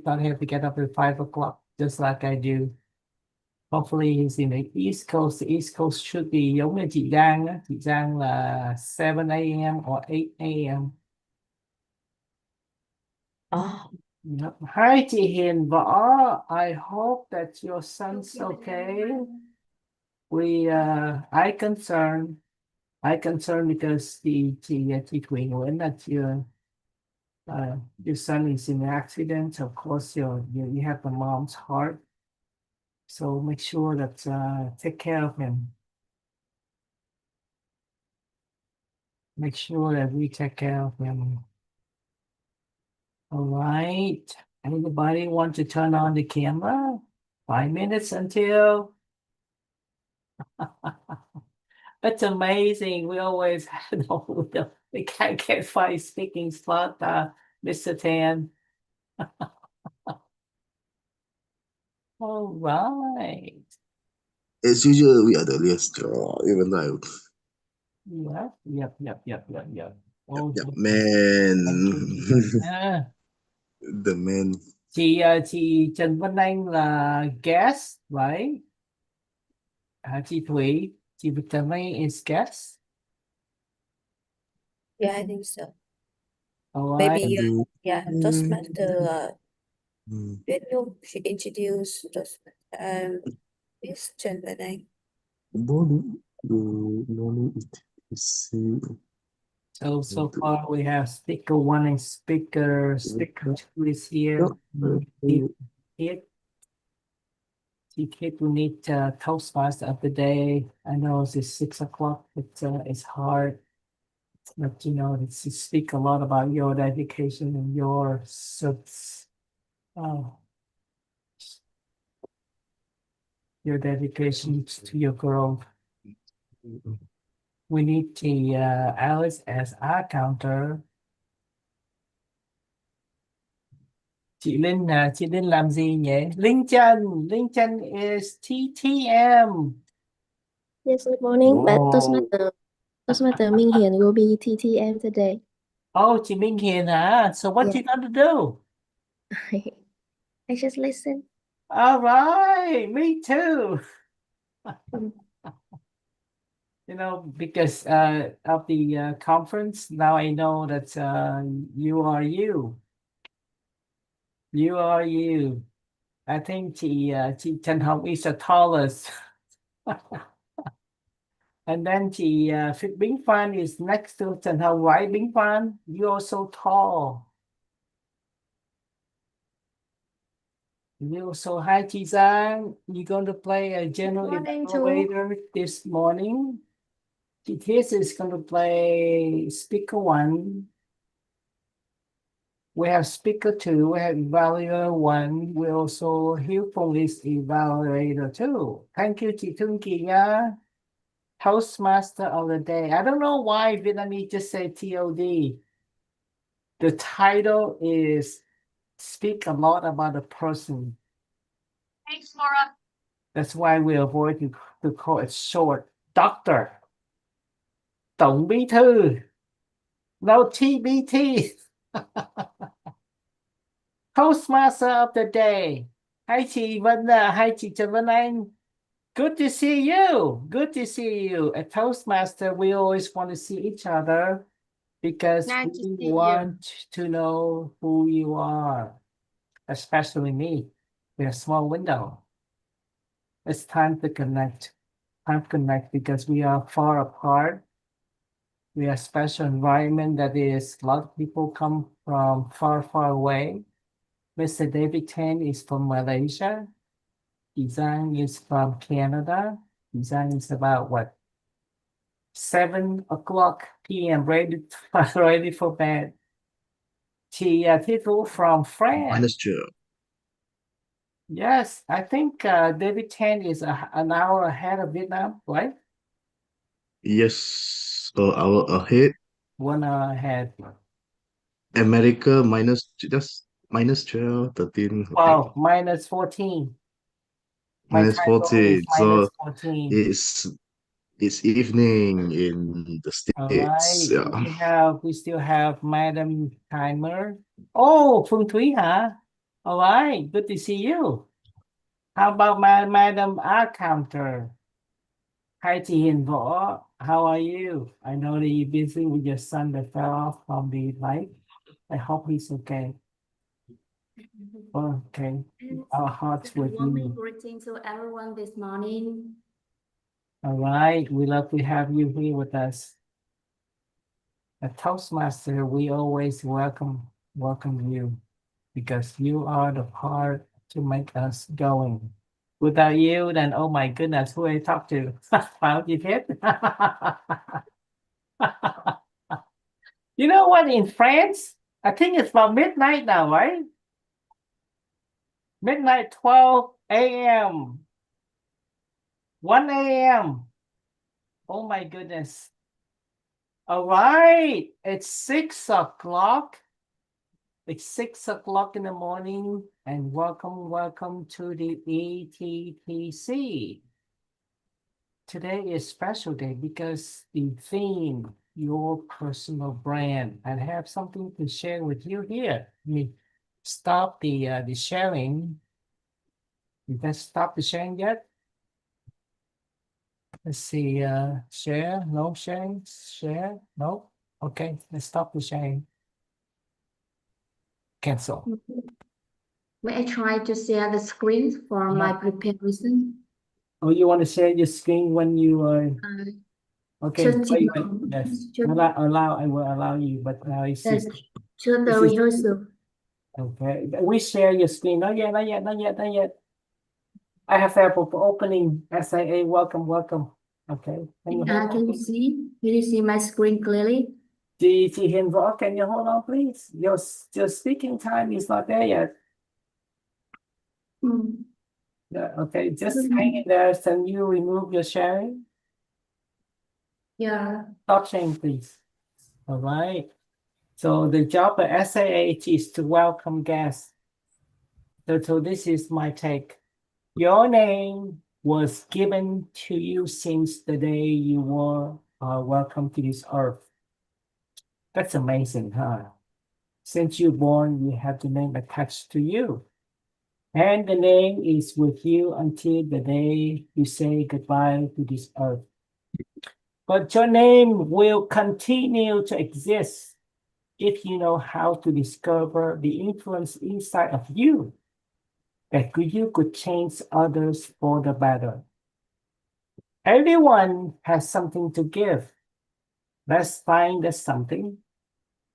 don't have to get up at 5 o'clock, just like I do. Hopefully he's in the East Coast. The East Coast should be giống như chị Giang á. Chị Giang là 7 a.m. or 8 a.m. Oh, Yep. Hi, chị Hiền Võ. I hope that your son's okay. I concerned because chị Thủy Nguyễn that your son is in an accident. Of course, you have the mom's heart. So make sure that take care of him. Make sure that we take care of him. All right. Anybody want to turn on the camera? 5 minutes until. That's amazing. We always no, we can't get five speaking slot, Mr. Tan. All right. As usual, we are the earliest, even though Yep. Oh, yeah, man, à, the man. chị Trần Vân Anh là guest, right? Chị Thủy, chị Trần Vân Anh is guest. yeah, I think so. All right. Maybe, yeah, Toastmaster, Mm. biết không? She introduced Toastmaster. Miss Trần Văn Anh. Body is So far we have speaker one and speaker two is here. Hit. We need Toastmaster of the day. I know it's 6 o'clock. It's hard, but it's to speak a lot about your dedication and your oh, your dedication to your girl. We need the Alice as our counter. Chị Linh làm gì nhỉ? Linh Chân is TTM. Yes, good morning. But Whoa. Toastmaster Minh Hiền will be TTM today. Oh, chị Minh Hiền hả? So what Yeah. you gonna do? I just listen. All right, me too. Mm. Because of the conference, now I know that you are you. You are you. I think chị Trần Hồng is the tallest. And then Fit Bing Fan is next to Trần Hồng, right? Bing Fan, you're so tall. So hi, Chi Giang. You're going to play a general Morning, evaluator this morning. This is going to play speaker one. We have speaker two. We have evaluator one. We also hear from this evaluator two. Thank you, Chị Thương Kỳ nha. Toastmaster of the day. I don't know why Vietnamese just say TOD. The title is speak a lot about a person. Thanks, Laura. That's why we avoid to call it short. Doctor. Tổng bí thư. No TBT. Toastmaster of the day. Hi, chị Vân. Hi, chị Trần Vân Anh. Good to see you. Good to see you. At Toastmaster, we always want to see each other because Nice to we see you. want to know who you are, especially me. We have a small window. It's time to connect. Time to connect because we are far apart. We are special environment that is a lot of people come from far away. Mr. David Tan is from Malaysia. Design is from Canada. Design is about what? 7 o'clock p.m. ready for bed. Tito from France. Minus 12. Yes, I think David Tan is an hour ahead of Vietnam, right? Yes, hour ahead. 1 hour ahead. America just minus 12, 13. Wow, minus 14. My Minus time zone is 14. minus So 14. it's evening in the All right. States. Yeah. We still have Madam Timer. Oh, Phương Thúy hả? All right, good to see you. How about Madam Art Counter? Hi, Tian Võ. How are you? I know that you're busy with your son that fell off from the light. I hope he's okay. Okay, our hearts with Warming you. greeting to everyone this morning. All right, we love to have you here with us. At Toastmaster, we always welcome you because you are the part to make us going. Without you, then oh my goodness, who I talk to? Bao Chi Thiết. You know what? In France, I think it's about midnight now, right? Midnight, 12 a.m. 1 a.m. Oh my goodness. All right, it's 6 o'clock. It's 6 o'clock in the morning, and welcome to the ETTC. Today is special day because the theme, your personal brand. I have something to share with you here. Let me stop the sharing. You guys stop the sharing yet? Let's see, share, no sharing, share, no. Okay, let's stop the sharing. Cancel. May I try to share the screen for my preparation? Oh, you want to share your screen when you are okay? Just Wait, to- yes. just- I will allow you, but now it's Yes, to the this is- rehearsal. okay. We share your screen. Not yet. I have Apple for opening SIA. Welcome. Okay. Can you hold Can on, you please? see? Can you see my screen clearly? Chị Hiền Võ, can you hold on, please? Your speaking time is not there yet. Mm. Yeah, okay, just hang in there. Can you remove your sharing? Yeah. Stop sharing, please. All right. So the job of SAH is to welcome guests. So this is my take. Your name was given to you since the day you were welcome to this earth. That's amazing, huh? Since you're born, you have the name attached to you. And the name is with you until the day you say goodbye to this earth. But your name will continue to exist if you know how to discover the influence inside of you that you could change others for the better. Everyone has something to give. Let's find the something.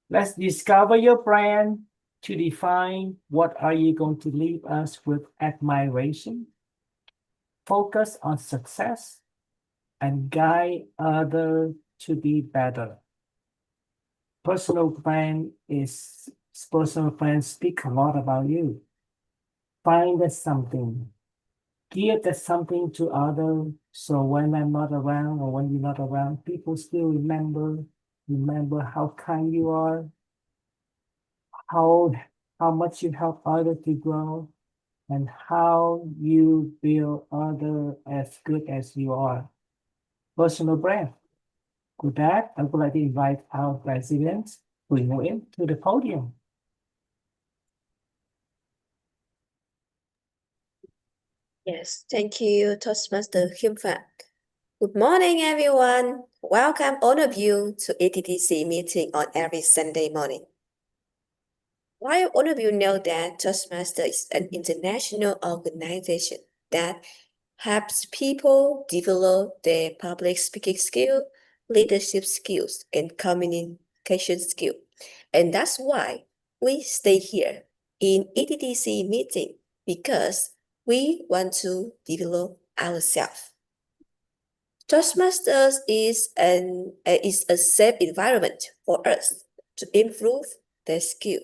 Let's discover your brand to define what are you going to leave us with admiration, focus on success, and guide others to be better. Personal brand speak a lot about you. Find that something. Give that something to others. So when I'm not around or when you're not around, people still remember how kind you are, how much you help others to grow, and how you build others as good as you are. Personal brand. With that, I would like to invite our president, bring in to the podium. Yes, thank you, Toastmaster Kim Phạn. Good morning, everyone. Welcome all of you to ETTC meeting on every Sunday morning. While all of you know that Toastmaster is an international organization that helps people develop their public speaking skill, leadership skills, and communication skill. And that's why we stay here in ETTC meeting because we want to develop ourselves. Toastmasters is a safe environment for us to improve their skill.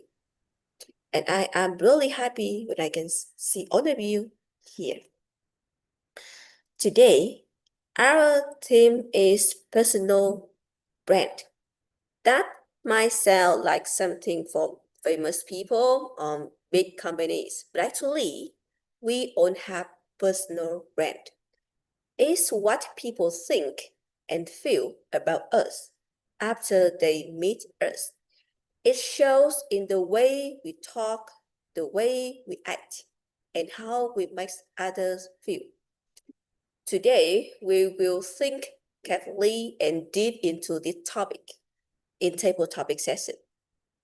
And I am really happy when I can see all of you here. Today, our theme is personal brand. That might sound like something for famous people or big companies, but actually, we all have personal brand. It's what people think and feel about us after they meet us. It shows in the way we talk, the way we act, and how we make others feel. Today, we will think carefully and deep into this topic in table topic session.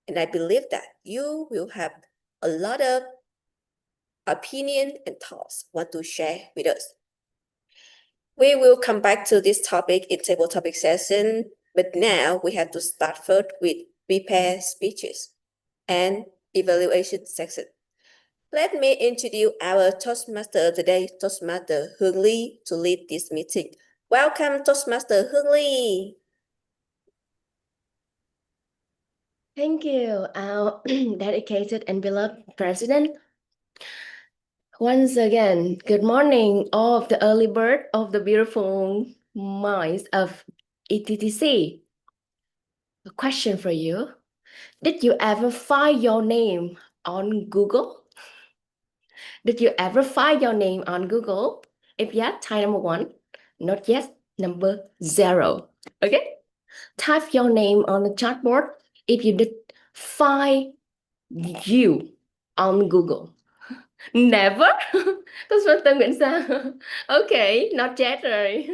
And I believe that you will have a lot of opinion and thoughts want to share with us. We will come back to this topic in table topic session, but now we have to start first with prepare speeches and evaluation section. Let me introduce our Toastmaster today, Toastmaster Hương Ly, to lead this meeting. Welcome, Toastmaster Hương Ly. Thank you, our dedicated and beloved President. Once again, good morning, all of the early bird of the beautiful minds of ETTC. A question for you. Did you ever find your name on Google? Did you ever find your name on Google? If yes, type number 1. Not yet, number 0. Okay? Type your name on the chatbot if you did find you on Google. Never? Tôi số tên Nguyễn Sa. Okay, not yet rồi.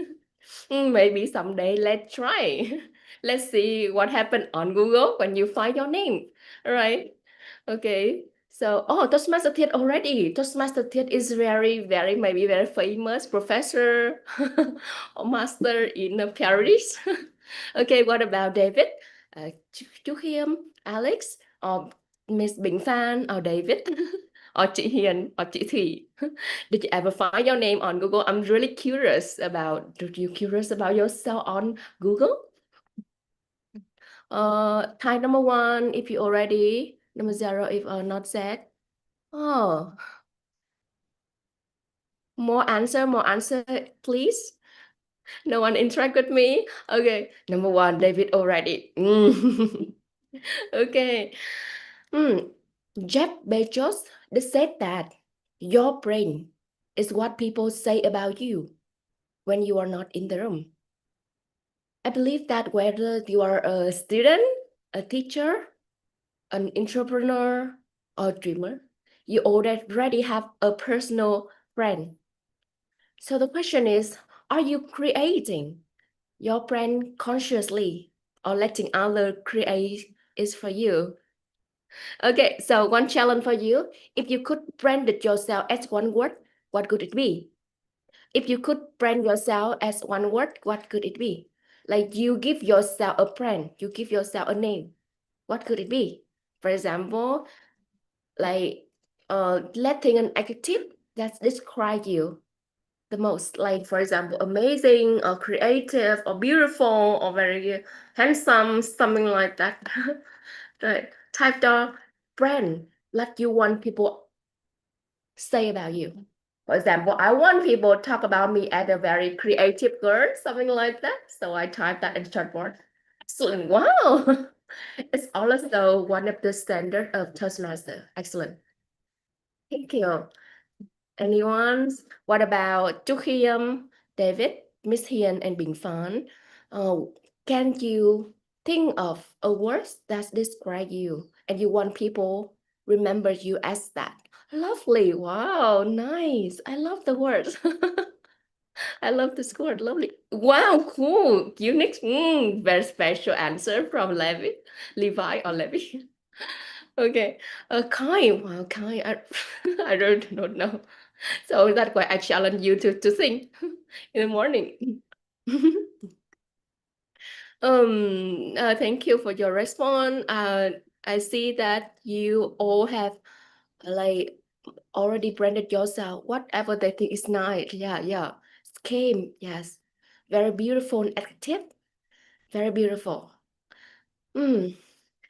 Maybe someday let's try. Let's see what happened on Google when you find your name. Right? Okay. So, Toastmaster Thiet already. Toastmaster Thiet is maybe very famous professor or master in Paris. Okay, what about David? Chú Khiêm, Alex, or Miss Bình Phan, or David, or chị Hiền, or chị Thủy. Did you ever find your name on Google? I'm really curious about, yourself on Google? Type number 1 if you already, number 0 if not set. Oh, more answer, please. No one interact with me. Okay, number 1, David already. Okay. Jeff Bezos said that your brain is what people say about you when you are not in the room. I believe that whether you are a student, a teacher, an entrepreneur, or dreamer, you already have a personal brand. So the question is, are you creating your brand consciously or letting others create it for you? Okay, so one challenge for you. If you could brand it yourself as one word, what could it be? If you could brand yourself as one word, what could it be? Like you give yourself a brand, you give yourself a name. What could it be? For example, like letting an adjective that describe you the most. Like for example, amazing or creative or beautiful or very handsome, something like that. Right. Type the brand that you want people say about you. For example, I want people to talk about me as a very creative girl, something like that. So I type that in chatbot. Excellent. Wow. It's also one of the standard of Toastmaster. Excellent. Thank you. Anyone? What about Chú Khiêm, David, Miss Hiền, and Bình Phan? Can you think of a word that describe you and you want people remember you as that? Lovely. Wow, nice. I love the word. I love this word. Lovely. Wow, cool. Unique. Very special answer from Levi or Levi. Okay. Kai. Wow, Kai. I really don't know. So that's why I challenge you to sing in the morning. Thank you for your response. I see that you all have like already branded yourself. Whatever they think is nice. Yeah. Scheme. Yes. Very beautiful and active. Very beautiful.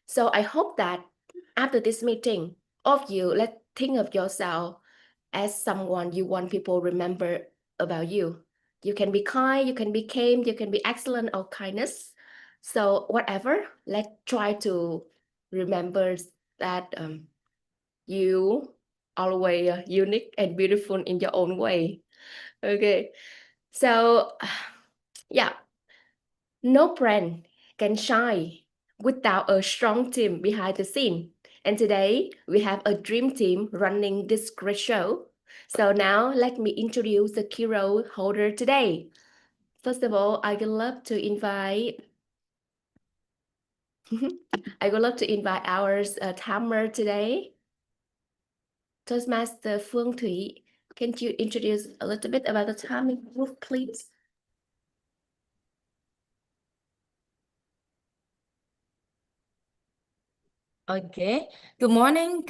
So I hope that after this meeting, all of you, let's think of yourself as someone you want people remember about you. You can be kind, you can be calm, you can be excellent or kindness. So whatever, let's try to remember that you always unique and beautiful in your own way. Okay, so yeah, no brand can shine without a strong team behind the scene. And today we have a dream team running this great show. So now let me introduce the key role holder today. First of all, I would love to invite our timer today, Toastmaster Phương Thủy. Can you introduce a little bit about the timing group, please? Okay. Good morning,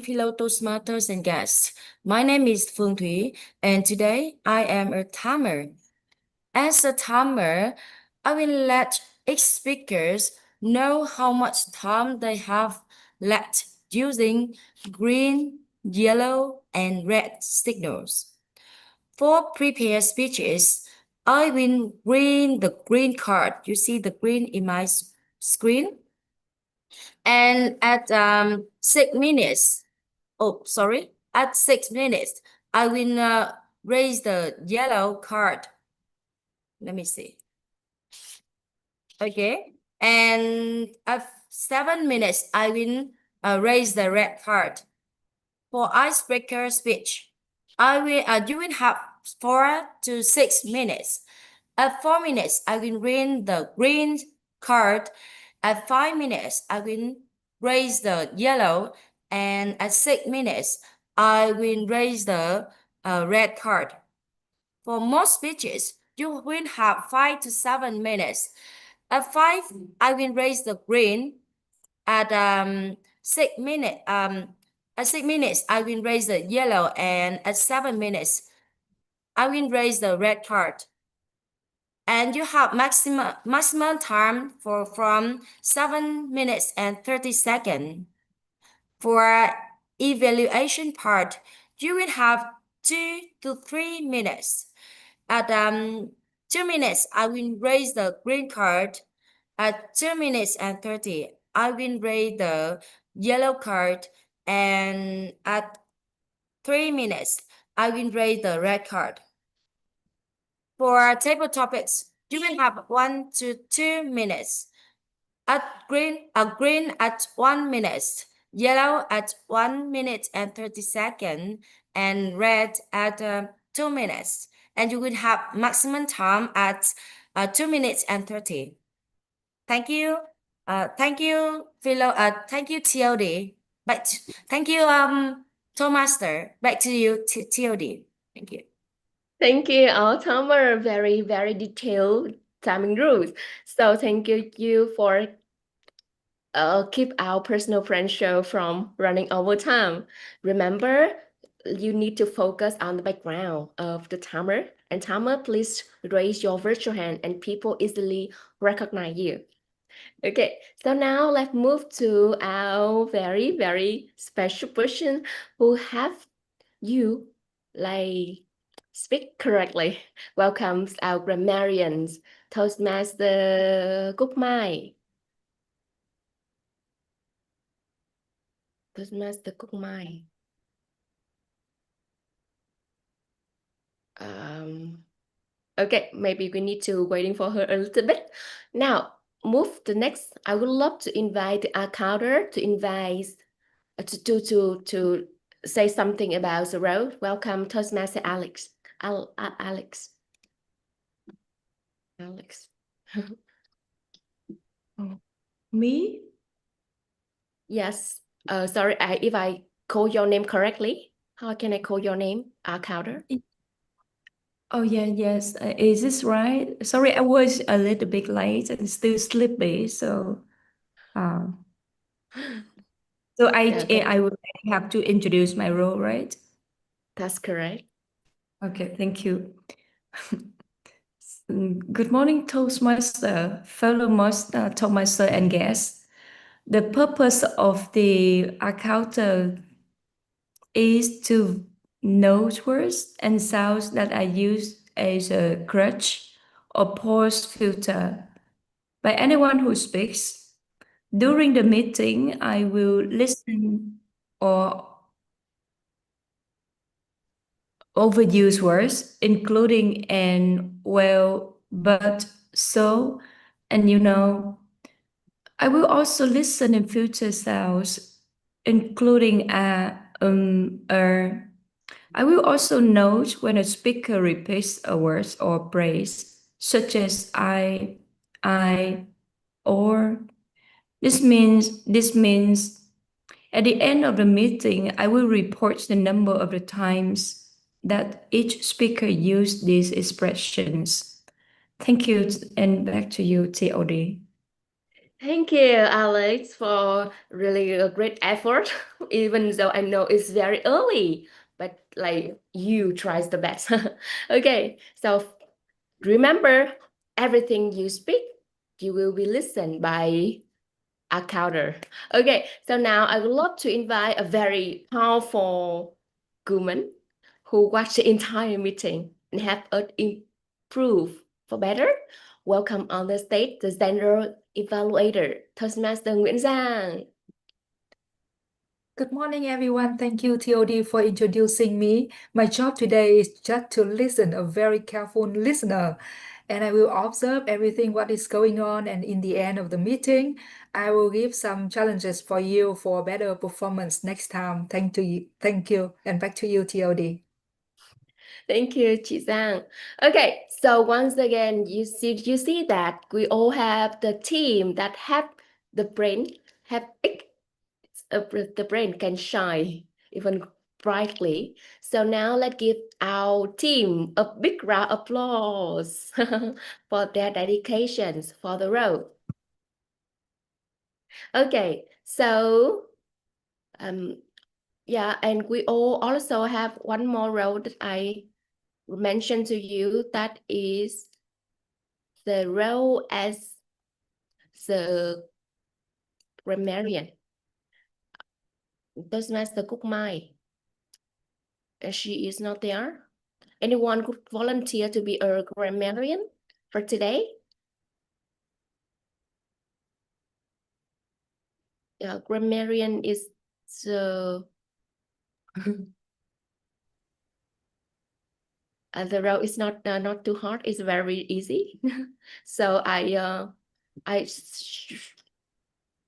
fellow Toastmasters and guests. My name is Phương Thủy, and today I am a timer. As a timer, I will let each speakers know how much time they have left using green, yellow, and red signals. For prepared speeches, I will read the green card. You see the green in my screen? And at 6 minutes, at 6 minutes, I will raise the yellow card. Let me see. Okay. And at 7 minutes, I will raise the red card. For icebreaker speech, you will have 4 to 6 minutes. At 4 minutes, I will read the green card. At 5 minutes, I will raise the yellow. And at 6 minutes, I will raise the red card. For most speeches, you will have 5 to 7 minutes. At 5, I will raise the green. At 6 minutes, I will raise the yellow, and at 7 minutes, I will raise the red card. And you have maximum time from 7 minutes and 30 seconds. For evaluation part, you will have 2 to 3 minutes. At 2 minutes, I will raise the green card. At 2 minutes and 30, I will raise the yellow card. And at 3 minutes, I will raise the red card. For table topics, you will have 1 to 2 minutes. At green at 1 minute, yellow at 1 minute and 30 seconds, and red at 2 minutes. And you will have maximum time at 2 minutes and 30. Thank you. Thank you, Philo. Thank you, TLD. Thank you, Toastmaster. Back to you, TLD. Thank you. Thank you, our timer. Very, very detailed timing rules. So thank you for keep our personal friend show from running over time. Remember, you need to focus on the background of the timer. And timer, please raise your virtual hand and people easily recognize you. Okay, so now let's move to our very, very special person who have you like speak correctly. Welcome our grammarians, Toastmaster Cúc Mai. Toastmaster Cúc Mai. Okay, maybe we need to waiting for her a little bit. Now, move to next. I would love to invite the accountant to invite to say something about the road. Welcome, Toastmaster Alex. Alex. Me? Yes. Sorry, if I call your name correctly, how can I call your name? Accountant. Oh, yeah, yes. Is this right? Sorry, I was a little bit late and still sleepy, so I Yeah, I would have to introduce my role, right? that's correct. Okay, thank you. Good morning, Toastmaster, fellow Toastmaster and guests. The purpose of the encounter is to note words and sounds that are used as a crutch or pause filter by anyone who speaks. During the meeting, I will listen or overuse words, including and well, but, so, and you know. I will also listen and filter sounds including I will also note when a speaker repeats a word or phrase, such as or. This means at the end of the meeting, I will report the number of the times that each speaker used these expressions. Thank you, and back to you, TOD. Thank you, Alex, for really a great effort. Even though I know it's very early, but like you tries the best. Okay, so remember, everything you speak, you will be listened by a counter. Okay, so now I would love to invite a very powerful woman who watched the entire meeting and help us improve for better. Welcome on the stage, the General Evaluator, Toastmaster Nguyễn Giang. Good morning, everyone. Thank you, TOD, for introducing me. My job today is just to listen, a very careful listener, and I will observe everything what is going on. And in the end of the meeting, I will give some challenges for you for better performance next time. Thank you, and back to you, TOD. Thank you, chị Giang. Okay, so once again, you see that we all have the team that have the brain, the brain can shine even brightly. So now let's give our team a big round of applause for their dedications for the role. Okay, so yeah, and we all also have one more role that I mentioned to you, that is the role as the grammarian. Toastmaster Cúc Mai. She is not there. Anyone could volunteer to be a grammarian for today? Yeah, grammarian is the the role is not too hard. It's very easy. So I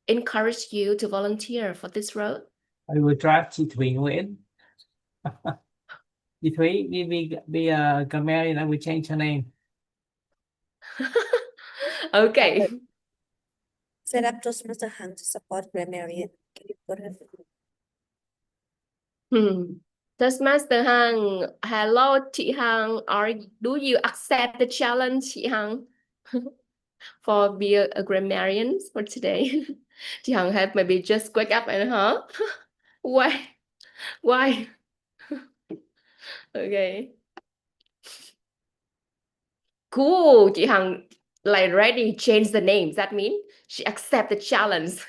encourage you to volunteer for this role. I will draft chị Thủy Nguyễn. Chị Thủy be a grammarian. I will change her name. Okay. Set up Toastmaster Hằng to support grammarian. Can you put her? Toastmaster Hằng, hello chị Hằng. Do you accept the challenge, chị Hằng, for be a grammarian for today? Chị Hằng have maybe just wake up and why? Okay. Cool. Chị Hằng like ready change the name. That means she accept the challenge.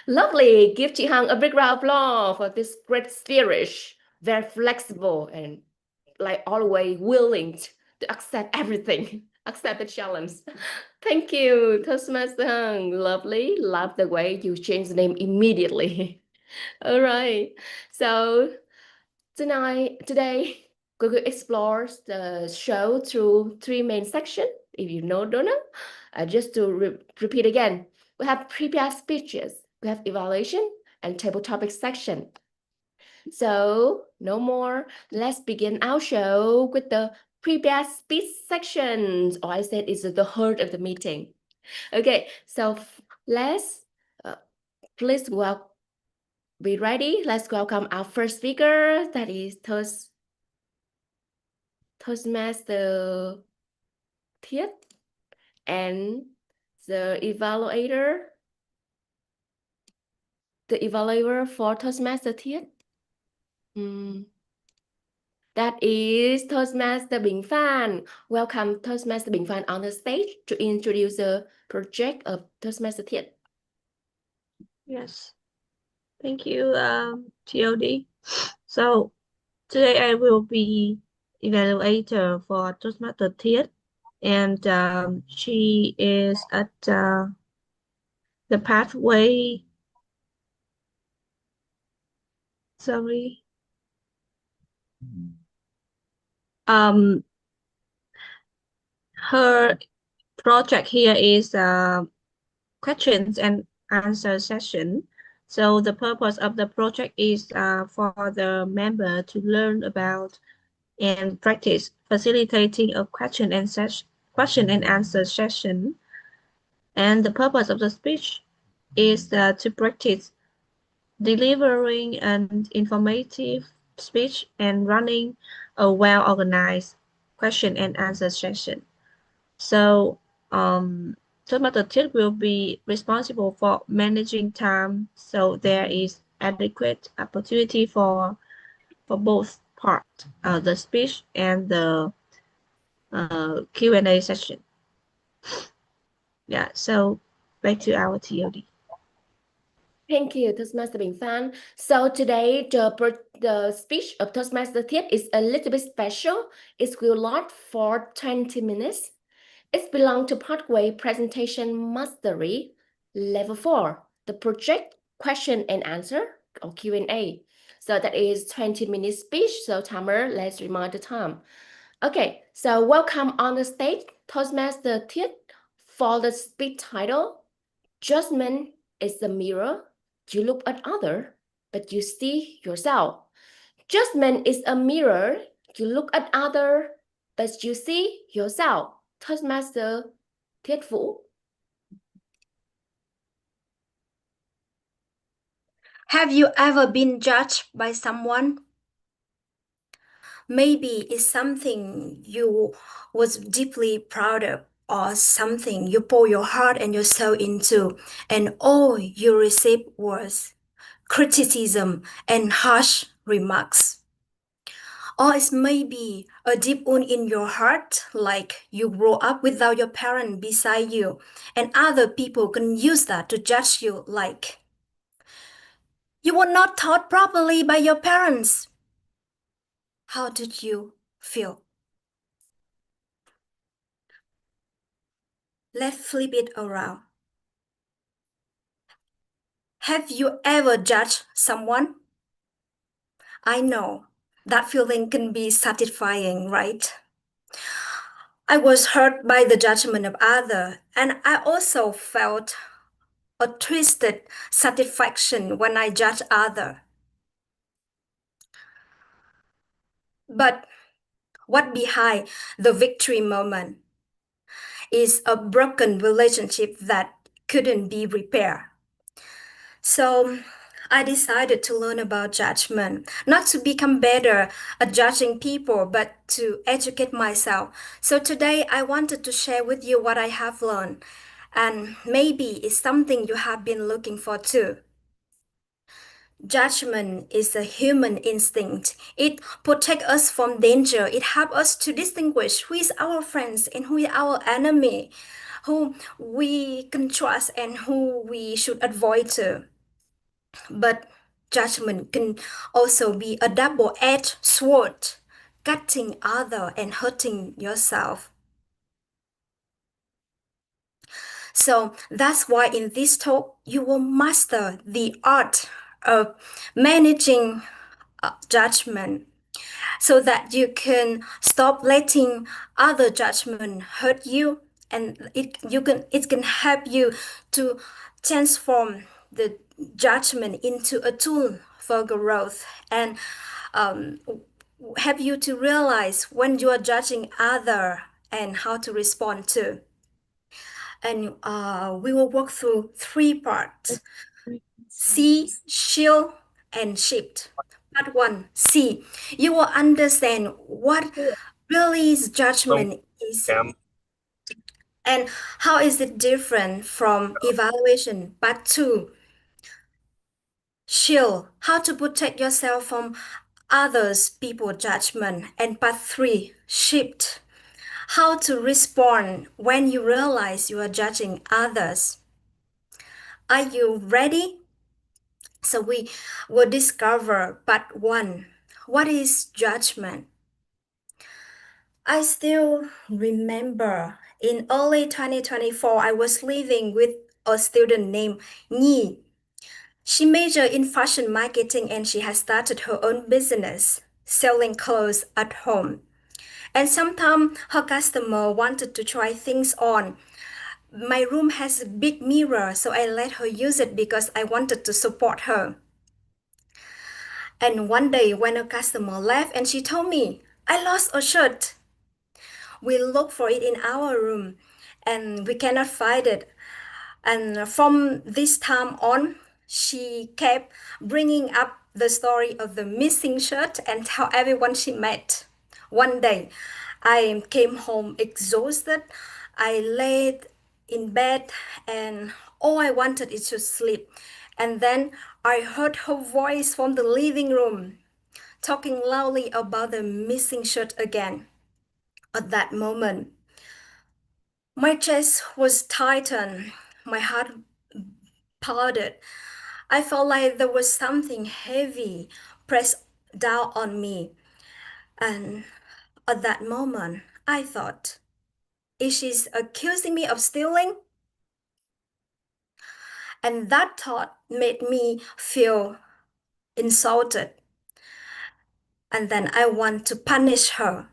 Lovely. Give chị Hằng a big round of applause for this great spirit. Very flexible and like always willing to accept everything. Accept the challenge. Thank you, Toastmaster Hằng. Lovely. Love the way you change the name immediately. All right. So today we will explore the show through three main sections. If you don't know, just to repeat again, we have prepared speeches, we have evaluation, and table topic section. So no more. Let's begin our show with the prepared speech sections, or I said it's the heart of the meeting. Okay, so let's please be ready. Let's welcome our first speaker, that is Toastmaster Thiết, and the evaluator for Toastmaster Thiết. That is Toastmaster Bình Phan. Welcome Toastmaster Bình Phan on the stage to introduce the project of Toastmaster Thiết. Yes, thank you, TOD. So today I will be evaluator for Toastmaster Thiết, and she is at the pathway. Sorry. Her project here is questions and answer session. So the purpose of the project is for the member to learn about and practice facilitating a question and answer session. And the purpose of the speech is to practice delivering an informative speech and running a well-organized question and answer session. So Toastmaster Tilt will be responsible for managing time, so there is adequate opportunity for both part, the speech and the Q&A session. Yeah, so back to our TOD. Thank you, Toastmaster Bình Phan. So today, the speech of Toastmaster Thiết is a little bit special. It will last for 20 minutes. It belongs to Pathway Presentation Mastery, Level 4, the project question and answer, or Q&A. So that is 20 minutes speech. So timer, let's remind the time. Okay, so welcome on the stage, Toastmaster Thiết, for the speech title, Judgment is a mirror. You look at other, but you see yourself. Judgment is a mirror. You look at other, but you see yourself. Toastmaster Thiết Vũ. Have you ever been judged by someone? Maybe it's something you was deeply proud of, or something you pour your heart and your soul into, and all you received was criticism and harsh remarks. Or it's maybe a deep wound in your heart, like you grow up without your parent beside you, and other people can use that to judge you, like you were not taught properly by your parents. How did you feel? Let's flip it around. Have you ever judged someone? I know that feeling can be satisfying, right? I was hurt by the judgment of others, and I also felt a twisted satisfaction when I judge others. But what behind the victory moment is a broken relationship that couldn't be repaired. So I decided to learn about judgment, not to become better at judging people, but to educate myself. So today I wanted to share with you what I have learned, and maybe it's something you have been looking for too. Judgment is a human instinct. It protects us from danger. It helps us to distinguish who is our friends and who is our enemy, who we can trust and who we should avoid to. But judgment can also be a double-edged sword, cutting other and hurting yourself. So that's why in this talk, you will master the art of managing judgment so that you can stop letting other judgment hurt you, and it can help you to transform the judgment into a tool for growth, and help you to realize when you are judging other and how to respond to. And we will walk through 3 parts: see, shield, and shift. Part 1, see. You will understand what really is judgment is and how is it different from evaluation. Part 2, shield, how to protect yourself from others people judgment. And part 3, shift, how to respond when you realize you are judging others. Are you ready? So we will discover part 1. What is judgment? I still remember in early 2024, I was living with a student named Nhi. She majored in fashion marketing and she has started her own business, selling clothes at home. And sometimes her customer wanted to try things on, my room has a big mirror, so I let her use it because I wanted to support her. And one day when a customer left and she told me, I lost a shirt. We looked for it in our room and we cannot find it. And from this time on, she kept bringing up the story of the missing shirt and tell everyone she met. One day, I came home exhausted. I laid in bed and all I wanted is to sleep. And then I heard her voice from the living room talking loudly about the missing shirt again. At that moment, my chest was tightened, my heart pounded. I felt like there was something heavy pressed down on me. And at that moment, I thought, is she accusing me of stealing? And that thought made me feel insulted. And then I want to punish her.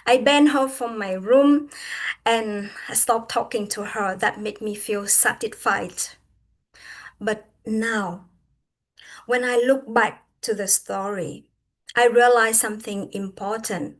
I banned her from my room and I stopped talking to her. That made me feel satisfied. But now, when I look back to the story, I realized something important.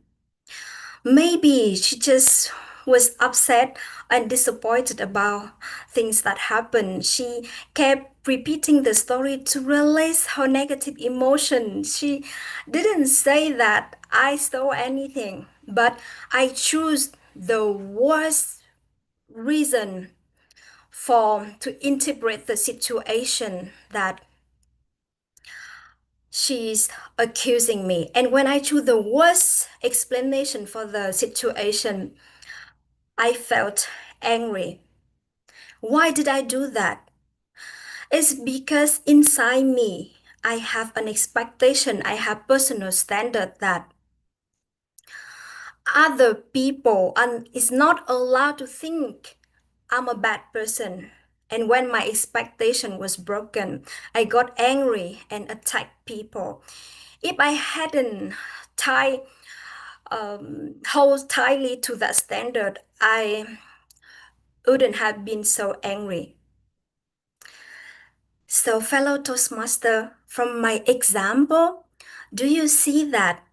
Maybe she just was upset and disappointed about things that happened. She kept repeating the story to release her negative emotion. She didn't say that I stole anything, but I choose the worst reason for to interpret the situation that she's accusing me. And when I choose the worst explanation for the situation, I felt angry. Why did I do that? It's because inside me, I have an expectation, I have personal standard that other people and is not allowed to think I'm a bad person. And when my expectation was broken, I got angry and attacked people. If I hadn't tied hold tightly to that standard, I wouldn't have been so angry. So, fellow Toastmaster, from my example, do you see that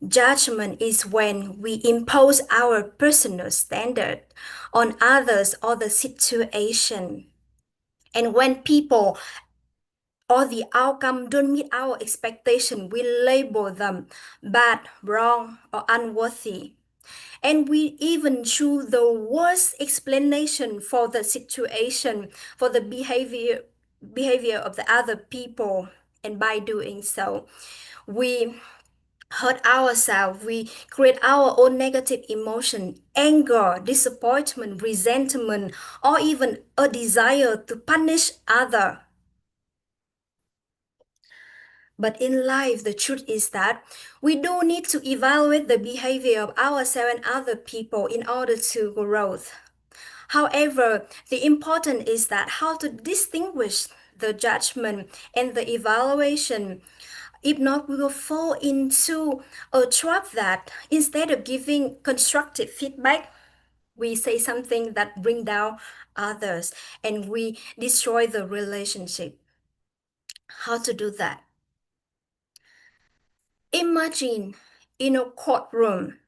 judgment is when we impose our personal standard on others or the situation? And when people or the outcome don't meet our expectation, we label them bad, wrong, or unworthy. And we even choose the worst explanation for the situation, for the behavior of the other people. And by doing so, we hurt ourselves, we create our own negative emotion, anger, disappointment, resentment, or even a desire to punish other. But in life, the truth is that we do need to evaluate the behavior of ourselves and other people in order to grow. However, the important is that how to distinguish the judgment and the evaluation. If not, we will fall into a trap that instead of giving constructive feedback, we say something that bring down others and we destroy the relationship. How to do that? Imagine in a courtroom,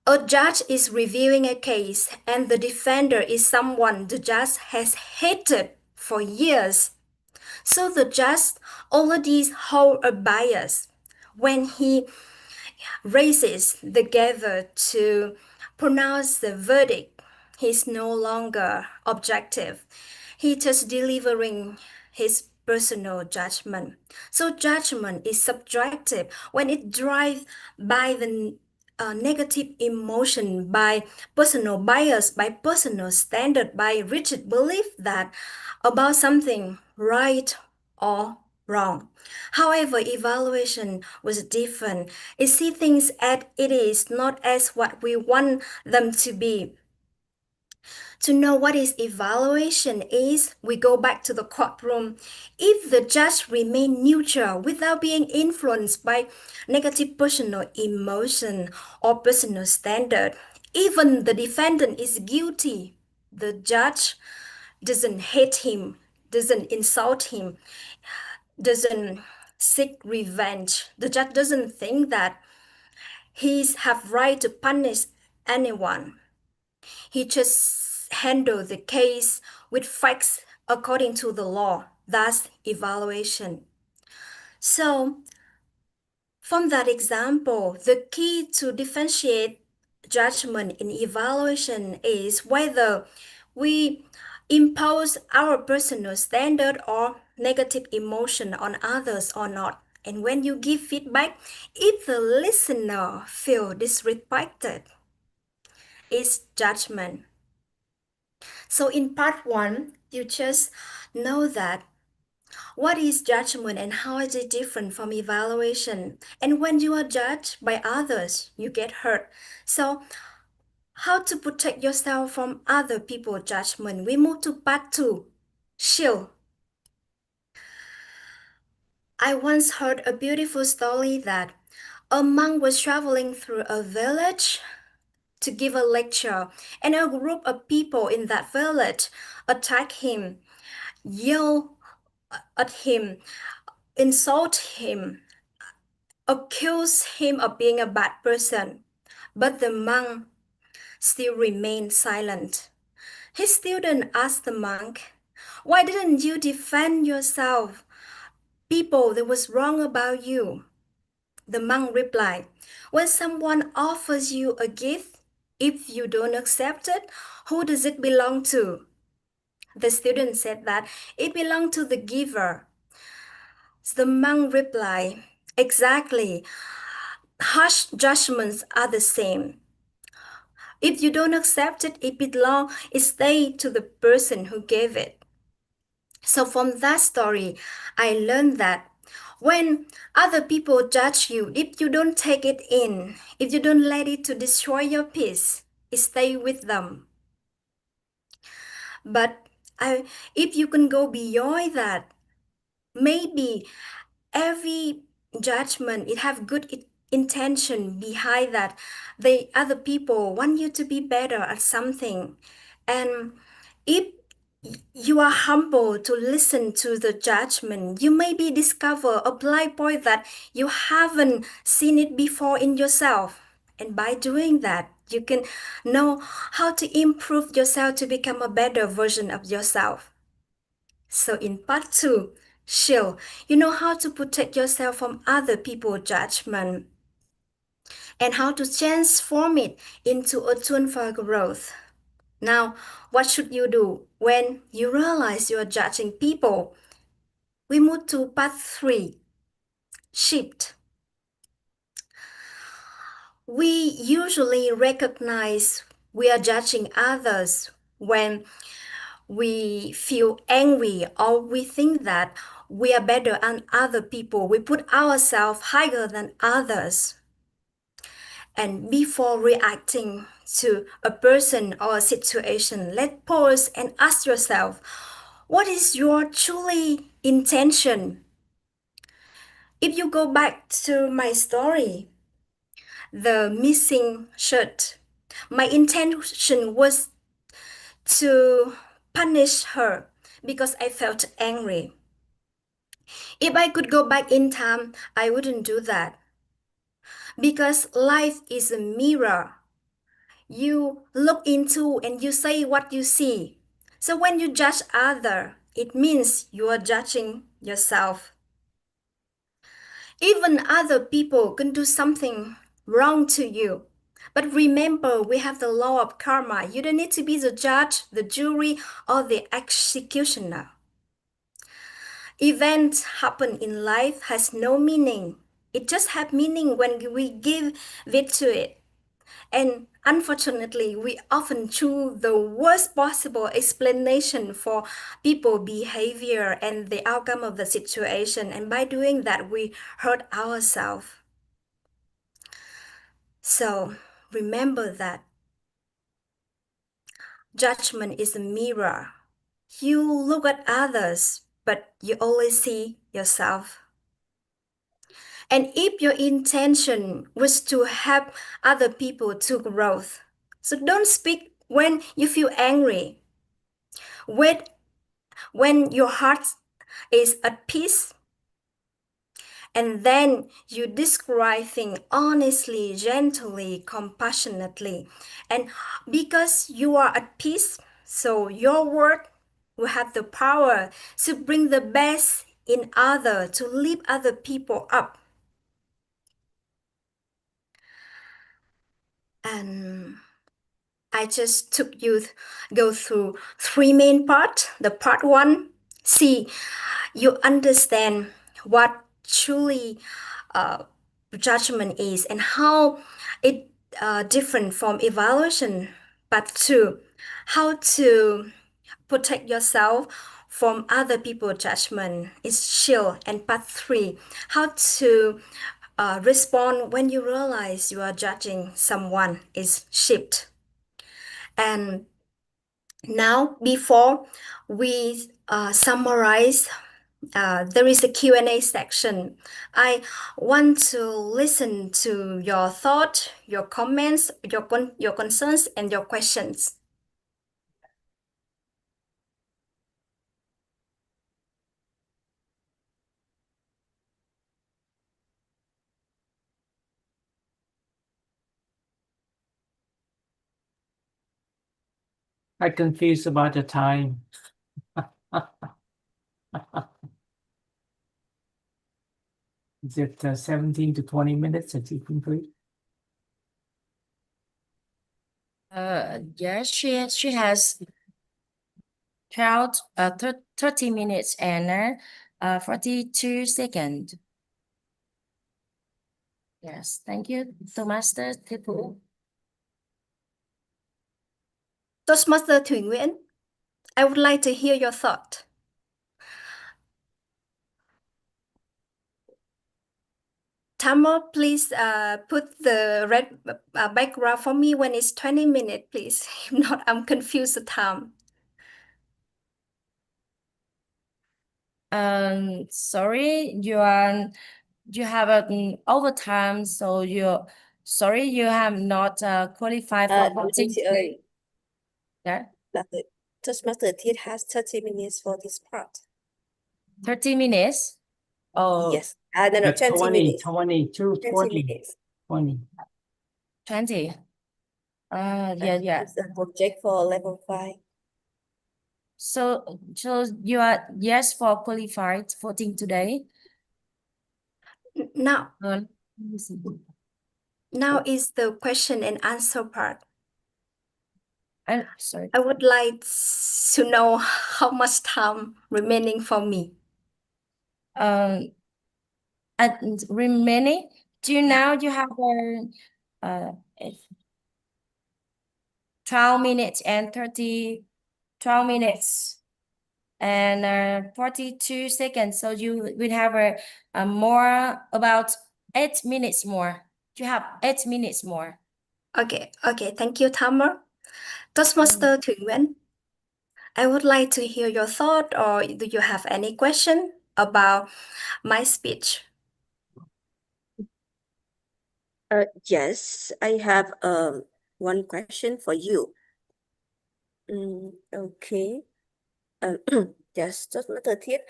a judge is reviewing a case and the defender is someone the judge has hated for years. So the judge already holds a bias when he raises the gavel to pronounce the verdict. He's no longer objective. He just delivering his personal judgment. So judgment is subjective when it drives by the negative emotion, by personal bias, by personal standard, by rigid belief that about something right or wrong. However, evaluation was different. It sees things as it is, not as what we want them to be. To know what is evaluation is, we go back to the courtroom. If the judge remain neutral without being influenced by negative personal emotion or personal standard, even the defendant is guilty. The judge doesn't hate him, doesn't insult him, doesn't seek revenge. The judge doesn't think that he's have right to punish anyone. He just handle the case with facts according to the law. That's evaluation. So from that example, the key to differentiate judgment in evaluation is whether we impose our personal standard or negative emotion on others or not. And when you give feedback, if the listener feel disrespected, it's judgment. So in part one, you just know that what is judgment and how is it different from evaluation? And when you are judged by others, you get hurt. So how to protect yourself from other people's judgment? We move to part two, shield. I once heard a beautiful story that a monk was traveling through a village to give a lecture, and a group of people in that village attacked him, yelled at him, insult him, accuse him of being a bad person. But the monk still remained silent. His student asked the monk, "Why didn't you defend yourself? People, that was wrong about you." The monk replied, "When someone offers you a gift, if you don't accept it, who does it belong to?" The student said that it belonged to the giver. The monk replied, "Exactly. Harsh judgments are the same. If you don't accept it, it stays to the person who gave it." So from that story, I learned that when other people judge you, if you don't take it in, if you don't let it to destroy your peace, it stay with them. But if you can go beyond that, maybe every judgment it have good intention behind that. The other people want you to be better at something, and if you are humble to listen to the judgment, you maybe discover a blind point that you haven't seen it before in yourself, and by doing that you can know how to improve yourself to become a better version of yourself. So in part two, shield, you know how to protect yourself from other people's judgment and how to transform it into a tool for growth. Now, what should you do when you realize you are judging people? We move to part three, shift. We usually recognize we are judging others when we feel angry or we think that we are better than other people. We put ourselves higher than others. And before reacting to a person or a situation, let's pause and ask yourself, what is your truly intention? If you go back to my story, the missing shirt, my intention was to punish her because I felt angry. If I could go back in time, I wouldn't do that. Because life is a mirror. You look into and you say what you see. So when you judge other, it means you are judging yourself. Even other people can do something wrong to you. But remember, we have the law of karma. You don't need to be the judge, the jury, or the executioner. Events happen in life has no meaning. It just have meaning when we give it to it. And unfortunately, we often choose the worst possible explanation for people behavior and the outcome of the situation. And by doing that, we hurt ourselves. So remember that judgment is a mirror. You look at others, but you always see yourself. And if your intention was to help other people to growth, so don't speak when you feel angry. when your heart is at peace, and then you describe things honestly, gently, compassionately. And because you are at peace, so your word will have the power to bring the best in other, to lift other people up. And I just took you go through three main parts. The part one, see, you understand what truly judgment is and how it different from evaluation. Part two, how to protect yourself from other people's judgment is shield. And part three, how to respond when you realize you are judging someone is shift. And now, before we summarize, there is a Q&A section. I want to listen to your thoughts, your comments, your concerns, and your questions. I'm confused about the time. Is it 17 to 20 minutes that you complete? Yes, she has 30 minutes and 42 seconds. Yes, thank you, Toastmaster Thipu. Toastmaster Thủy Nguyễn, I would like to hear your thought. Tamar, please put the red background for me when it's 20 minutes, please. If not, I'm confused the time. Sorry, you have an overtime, so you have not qualified for voting. Chị ơi, Yeah, Toastmaster Thiết has 30 minutes for this part. 30 minutes. Oh, Yes. No, 20 minutes. 20, 20 20, minutes. 20. 20. Yeah. It's a project for level 5. So you are yes for qualified voting today. Now, Let me see. now is the question and answer part. Sorry. I would like to know how much time remaining for me. And remaining till now you have 12 minutes and 12 minutes and 42 seconds. So you will have a more about 8 minutes more. You have 8 minutes more. Okay, thank you, Tamar. Toastmaster Thủy Nguyễn, I would like to hear your thought, or do you have any question about my speech? Yes, I have one question for you. Okay. Yes, Toastmaster Thiết.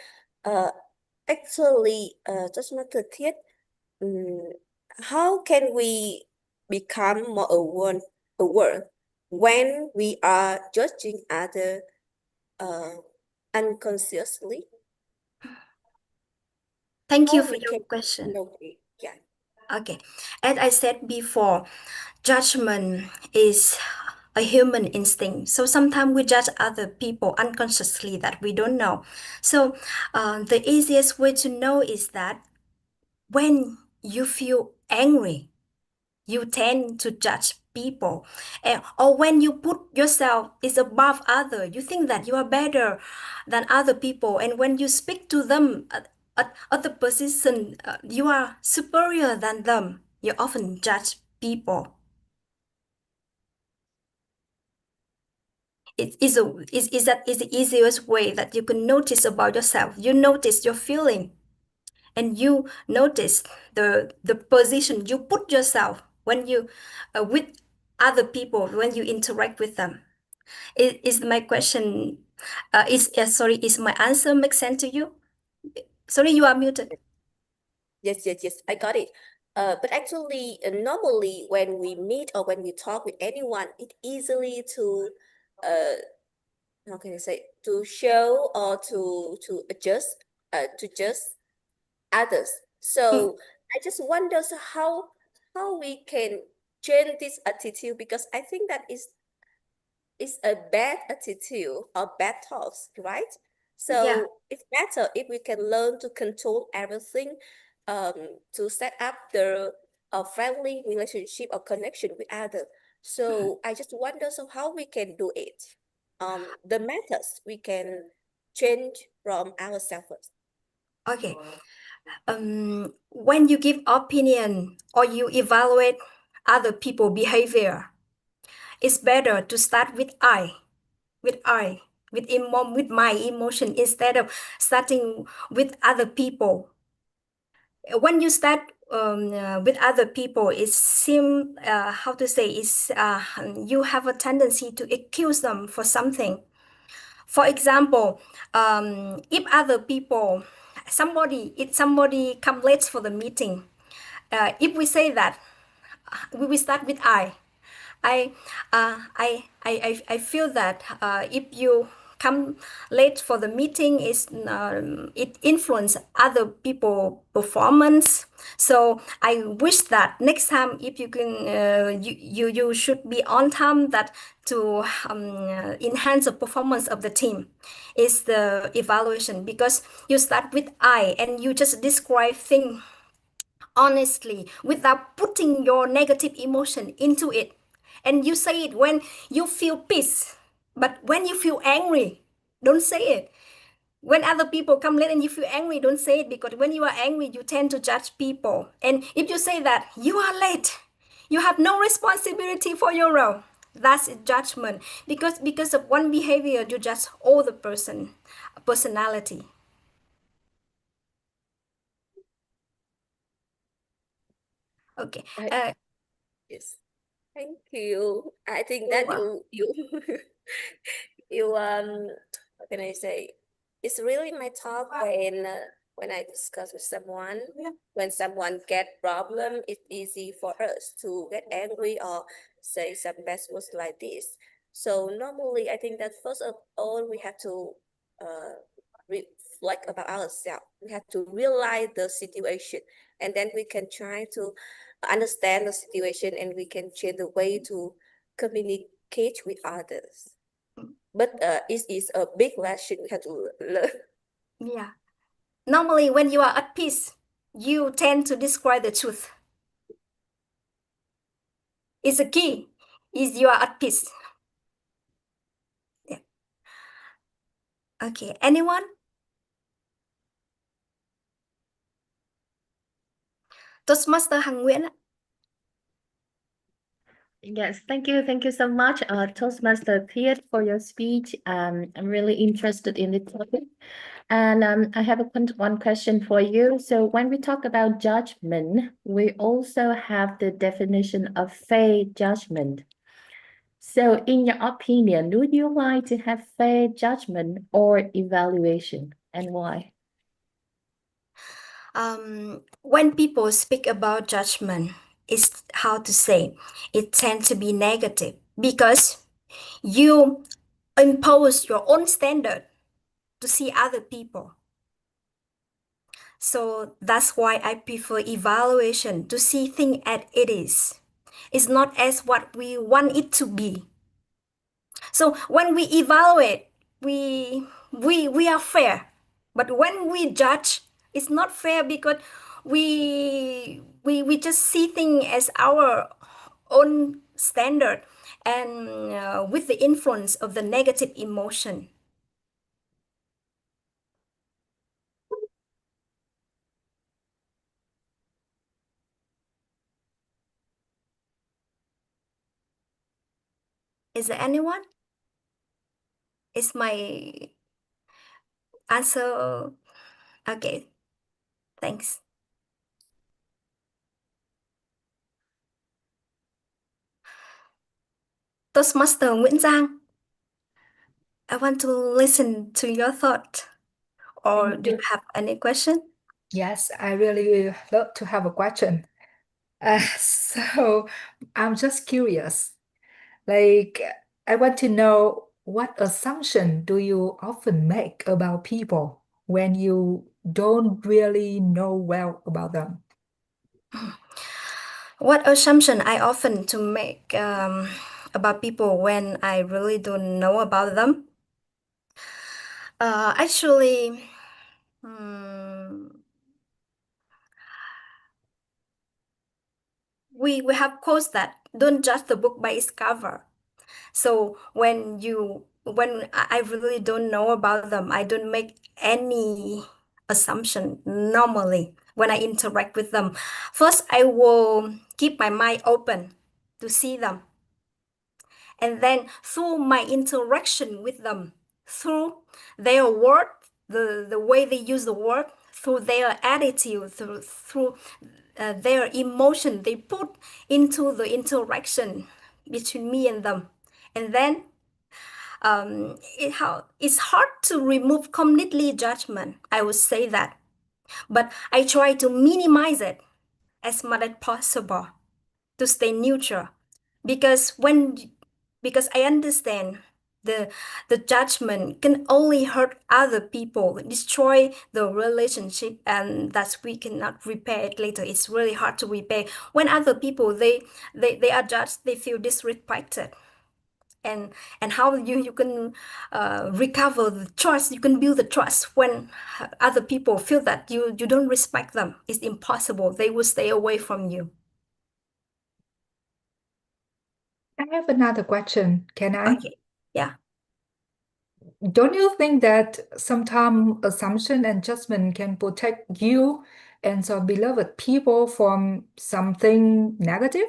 Actually, Toastmaster Thiết, how can we become more aware when we are judging other unconsciously? Thank you How for we your can question. know it? Yeah. Okay, as I said before, judgment is a human instinct. So sometimes we judge other people unconsciously that we don't know. So the easiest way to know is that when you feel angry, you tend to judge people. Or when you put yourself is above other, you think that you are better than other people. And when you speak to them at the position, you are superior than them. You often judge people. Is the easiest way that you can notice about yourself. You notice your feeling, and you notice the position you put yourself when you with other people, when you interact with them. Is my question Sorry, is my answer make sense to you? Sorry, you are muted. Yes, yes, yes, I got it. But actually, normally when we meet or when we talk with anyone, it easily to, how can I say, to show or to adjust, to just others. So I just wonder, so how we can change this attitude, because I think that is a bad attitude or bad thoughts, right? Yeah. So it's better if we can learn to control everything, to set up the a friendly relationship or connection with others. So I just wonder, so how we can do it? The methods we can change from ourselves first. Okay. When you give opinion or you evaluate other people behavior, it's better to start with I, with my emotion instead of starting with other people. When you start with other people, it seem how to say is you have a tendency to accuse them for something. For example, if other people, if somebody come late for the meeting, if we say that we will start with I feel that if you come late for the meeting, it influence other people performance. So I wish that next time, if you can, you should be on time, that to enhance the performance of the team is the evaluation, because you start with I and you just describe things honestly without putting your negative emotion into it, and you say it when you feel peace. But when you feel angry, don't say it. When other people come late and you feel angry, don't say it, because when you are angry, you tend to judge people. And if you say that you are late, you have no responsibility for your role, that's a judgment, because of one behavior you judge all the personality. Okay. Yes. Thank you. I think You're that welcome. you you how can I say? It's really my talk when I discuss with someone. When someone get problem, it's easy for us to get angry or say some bad words like this. So normally, I think that first of all we have to reflect about ourselves. We have to realize the situation, and then we can try to understand the situation, and we can change the way to communicate with others. But it is a big lesson we have to learn. Yeah. Normally, when you are at peace, you tend to describe the truth. It's a key. Is you are at peace. Yeah. Okay. Anyone? Toastmaster Hằng Nguyễn ạ. Yes, thank you. Thank you so much, Toastmaster Piet, for your speech. I'm really interested in the topic. And I have one question for you. So when we talk about judgment, we also have the definition of fair judgment. So in your opinion, would you like to have fair judgment or evaluation, and why? When people speak about judgment, it's how to say, it tends to be negative, because you impose your own standard to see other people. So that's why I prefer evaluation, to see things as it is. It's not as what we want it to be. So when we evaluate, we are fair. But when we judge, it's not fair, because we just see things as our own standard, and with the influence of the negative emotion. Is there anyone? Is my answer okay? Thanks. Toastmaster Nguyễn Giang. I want to listen to your thought. Or Thank do you you. have any question? Yes, I really love to have a question. So I'm just curious. Like, I want to know what assumption do you often make about people when you don't really know well about them? What assumption I often to make about people when I really don't know about them? Actually, we have quotes that don't judge the book by its cover. So when I really don't know about them, I don't make any assumption normally when I interact with them. First, I will keep my mind open to see them. And then through my interaction with them, through their word, the way they use the word, through their attitude, through their emotion they put into the interaction between me and them. And then it's hard to remove completely judgment, I would say that. But I try to minimize it as much as possible to stay neutral. Because because I understand the the judgment can only hurt other people, destroy the relationship, and that we cannot repair it later. It's really hard to repair. When other people they are judged, they feel disrespected. And how you can recover the trust, you can build the trust when other people feel that you don't respect them. It's impossible. They will stay away from you. I have another question. Can I? Okay. Yeah. Don't you think that sometimes assumption and judgment can protect you and some beloved people from something negative?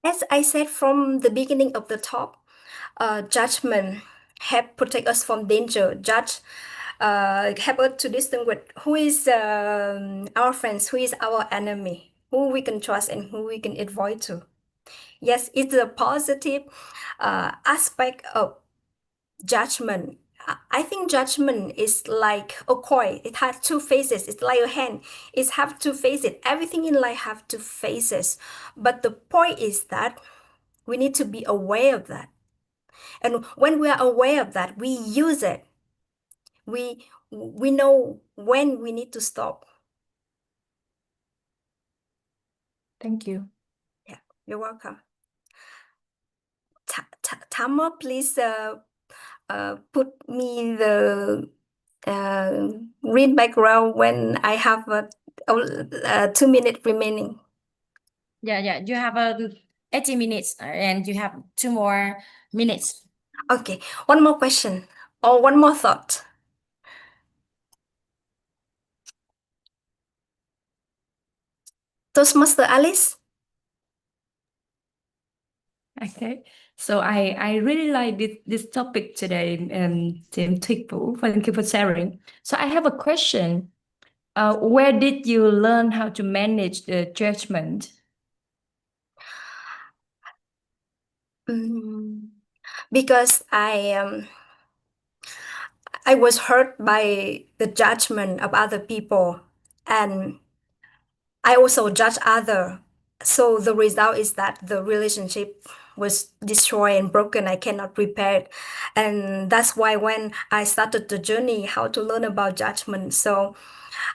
As I said from the beginning of the talk, judgment help protect us from danger. Help us to distinguish who is our friends, who is our enemy, who we can trust and who we can avoid to. Yes, it's a positive aspect of judgment. I think judgment is like a coin. It has two faces. It's like a hand. It have two faces. Everything in life have two faces. But the point is that we need to be aware of that. And when we are aware of that, we use it. We know when we need to stop. Thank you. Yeah, you're welcome. Tama, please put me the green background when I have 2 minutes remaining. Yeah, you have 80 minutes and you have 2 more minutes. Okay, one more question or one more thought. Toastmaster Alice? Okay. So I really like this topic today, Tim Tikpu. Thank you for sharing. So I have a question. Where did you learn how to manage the judgment? Because I was hurt by the judgment of other people, and I also judge other. So the result is that the relationship was destroyed and broken. I cannot repair it. And that's why when I started the journey, how to learn about judgment, so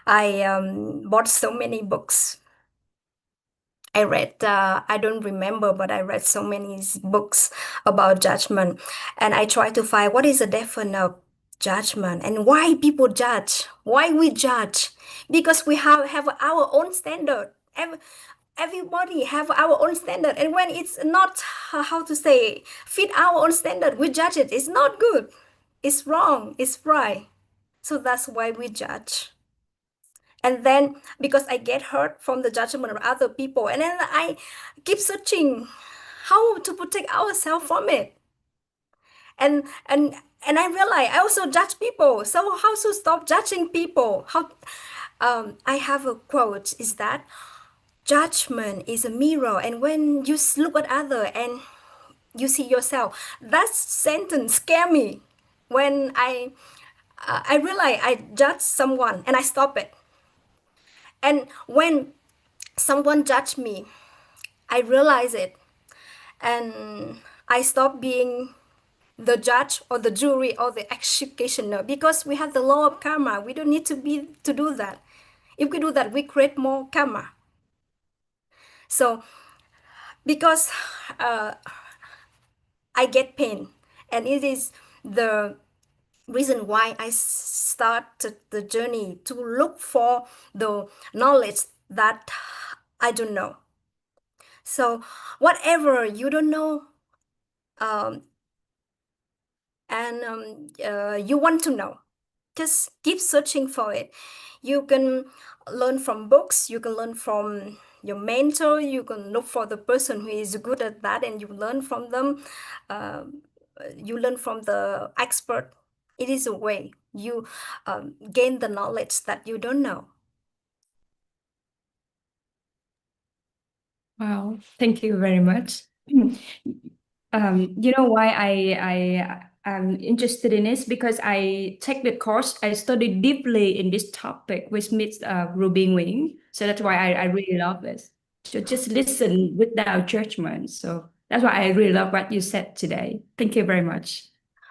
I bought so many books. I read, I don't remember, but I read so many books about judgment. And I try to find what is the definition of judgment and why people judge, why we judge. Because we have our own standard. Everybody have our own standard. And when it's not, how to say, fit our own standard, we judge it. It's not good. It's wrong. It's right. So that's why we judge. And then because I get hurt from the judgment of other people, and then I keep searching how to protect ourselves from it. And I realize I also judge people. So how to stop judging people? How I have a quote is that judgment is a mirror, and when you look at other and you see yourself. That sentence scared me when I realized I judged someone and I stop it. And when someone judged me, I realized it, and I stopped being the judge or the jury or the executioner, because we have the law of karma. We don't need to do that. If we do that, we create more karma. So because I get pain, and it is the reason why I started the journey to look for the knowledge that I don't know. So whatever you don't know, um, and you want to know, just keep searching for it. You can learn from books, you can learn from your mentor, you can look for the person who is good at that and you learn from them. You learn from the expert. It is a way you gain the knowledge that you don't know. Wow, thank you very much. You know why I am interested in this, because I take the course, I studied deeply in this topic with Miss Ruby Nguyen. So that's why I really love this. So just listen without judgment. So that's why I really love what you said today. Thank you very much.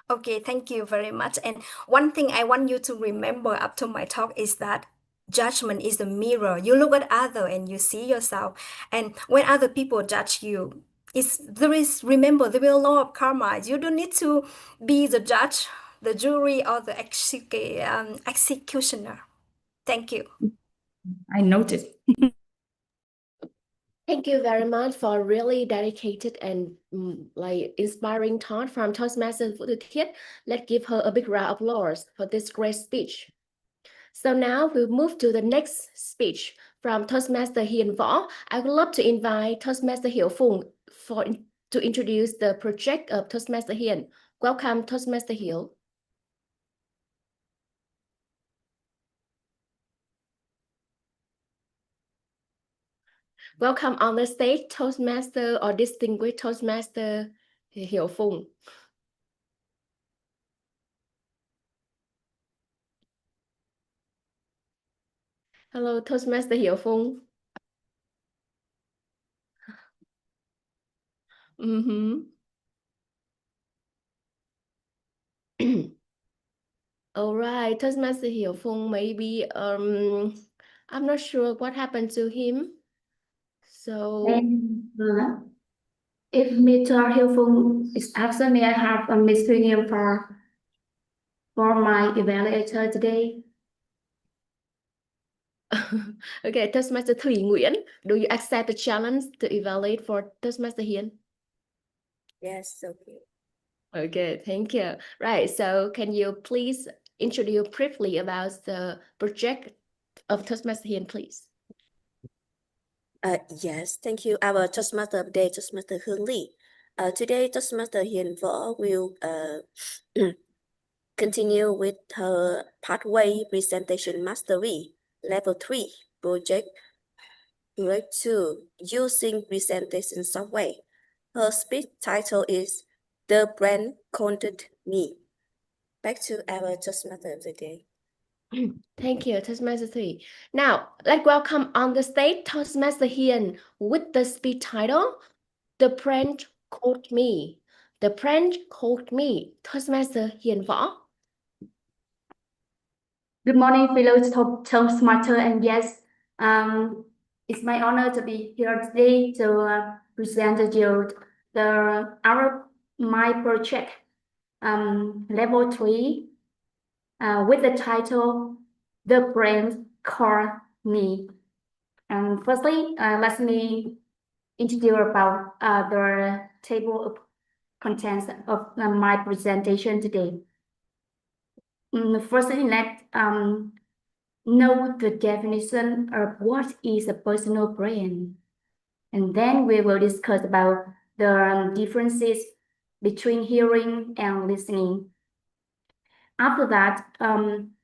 Okay, thank you very much. And one thing I want you to remember after my talk is that judgment is a mirror. You look at other and you see yourself. And when other people judge you, remember there is a law of karma. You don't need to be the judge, the jury, or the executioner. Thank you. I noticed. Thank you very much for really dedicated and like inspiring thought from Toastmaster Vũ Thị Thiết. Let's give her a big round of applause for this great speech. So now we'll move to the next speech from Toastmaster Hiền Võ. I would love to invite Toastmaster Hiểu Phùng to introduce the project of Toastmaster Hiền. Welcome, Toastmaster Hiểu. Welcome on the stage, Toastmaster or distinguished Toastmaster Hiểu Phùng. Hello, Toastmaster Hiểu Phùng. All right, Toastmaster Hiểu Phùng, maybe I'm not sure what happened to him. So If Mr. Hilfung is absent, may I have Mr. Nghiêm for my evaluator today? okay, Toastmaster Thủy Nguyễn, do you accept the challenge to evaluate for Toastmaster Hiền? Yes, okay. Okay, thank you. Right, so can you please introduce briefly about the project of Toastmaster Hiền, please? Yes, thank you. Our Toastmaster of the day, Toastmaster Hương Ly. Today, Toastmaster Hiền Võ will continue with her pathway presentation mastery, level 3 project, grade 2, using presentation software. Her speech title is The Brand Counted Me. Back to our Toastmaster of the day. Thank you, Toastmaster Thủy. Now, let's welcome on the stage Toastmaster Hiền with the speech title, The Brand Called Me. The Brand Called Me. Toastmaster Hiền Võ. Good morning, fellow Toastmaster and guests. It's my honor to be here today to present you my project, level 3, with the title "The Brand Called Me." And firstly, let me introduce about the table of contents of my presentation today. Firstly, let's know the definition of what is a personal brand. And then we will discuss about the differences between hearing and listening. After that,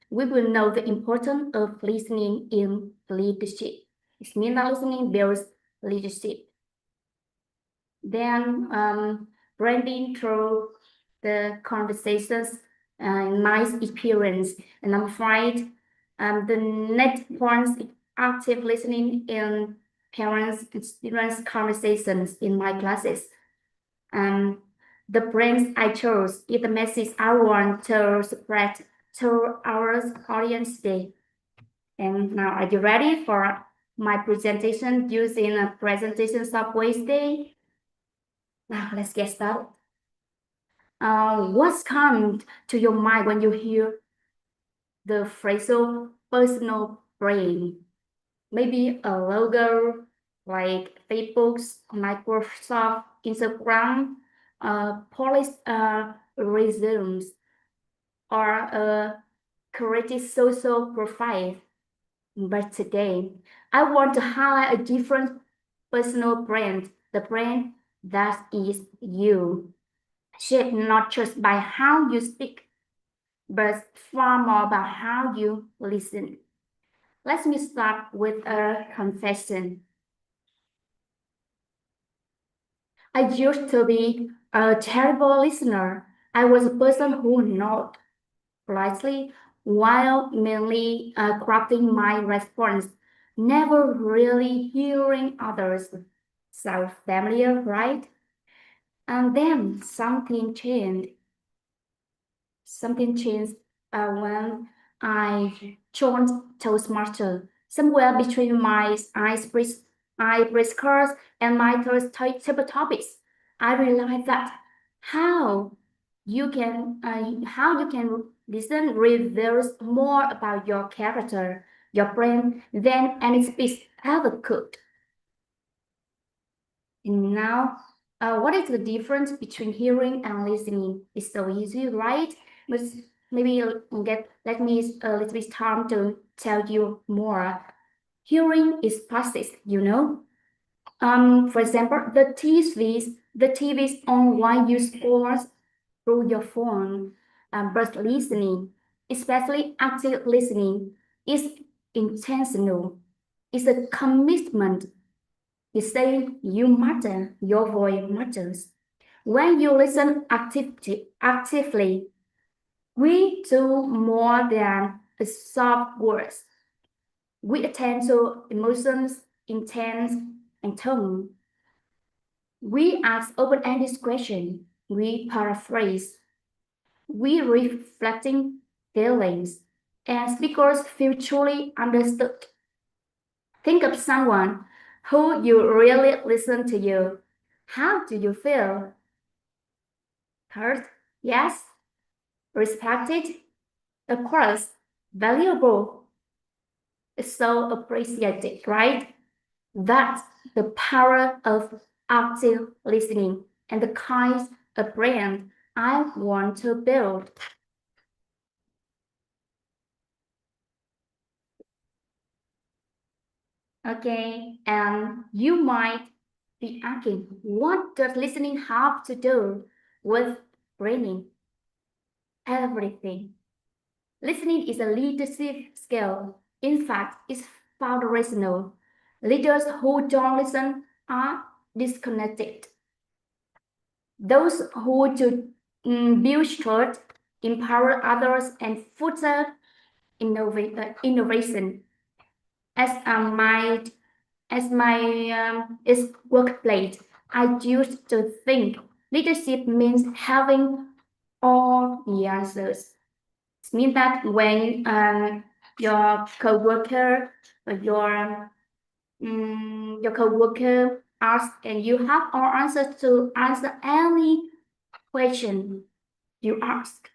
we will know the importance of listening in leadership. It means that listening builds leadership. Then branding through the conversations and my experience. And number five, the next point is active listening in parents and students' conversations in my classes. The brands I chose is the message I want to spread to our audience today. And now, are you ready for my presentation using a presentation software today? Now, let's get started. What's come to your mind when you hear the phrasal personal brand? Maybe a logo like Facebook's, Microsoft, Instagram, police resumes, or a creative social profile. But today, I want to highlight a different personal brand, the brand that is you, shaped not just by how you speak, but far more about how you listen. Let me start with a confession. I used to be a terrible listener. I was a person who nodded politely while mainly crafting my response, never really hearing others. Sound familiar, right? And then something changed. Something changed when I joined Toastmaster. Somewhere between my icebreakers and my third table topics, I realized that how you can listen reveals more about your character, your brain than any speech ever could. And now, what is the difference between hearing and listening? It's so easy, right? But maybe let me a little bit time to tell you more. Hearing is passive, you know. For example, the TV's on while you scroll through your phone. But listening, especially active listening, is intentional. It's a commitment. You say you matter, your voice matters. When you listen actively, we do more than absorb words. We attend to emotions, intent, and tone. We ask open-ended questions. We paraphrase. We reflecting feelings. And speakers feel truly understood. Think of someone who you really listen to you. How do you feel? Heard? Yes. Respected? Of course. Valuable. It's so appreciated, right? That's the power of active listening and the kind of brand I want to build. Okay, and you might be asking, what does listening have to do with branding? Everything. Listening is a leadership skill. In fact, it's foundational. Leaders who don't listen are disconnected. Those who do build trust, empower others, and foster innovation. As my workplace, I used to think leadership means having all the answers. It means that when your coworker or your coworker asks and you have all answers to answer any question you ask.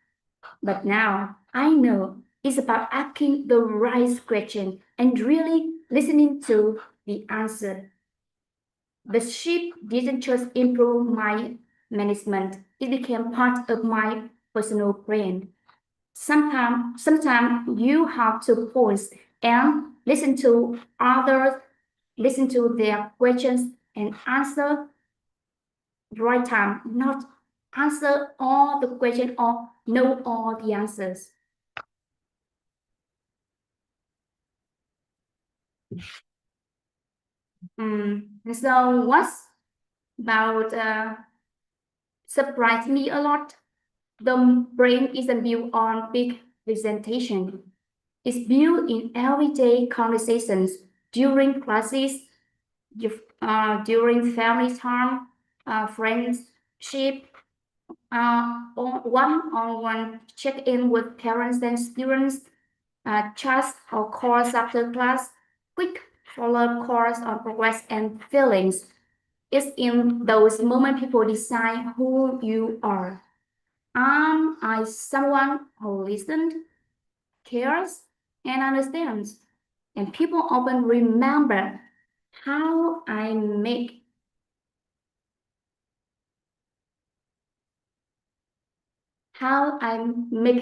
But now I know it's about asking the right question and really listening to the answer. The shift didn't just improve my management, it became part of my personal brand. Sometimes you have to pause and listen to others, listen to their questions and answer right time, not answer all the questions or know all the answers. And so what's about surprised me a lot. The brain isn't built on big presentation. It's built in everyday conversations, during classes, during family time, friendship, one-on-one check-in with parents and students, chats or calls after class, quick follow-up calls on progress and feelings. It's in those moments people decide who you are. Am I someone who listens, cares, and understands? And people often remember how I make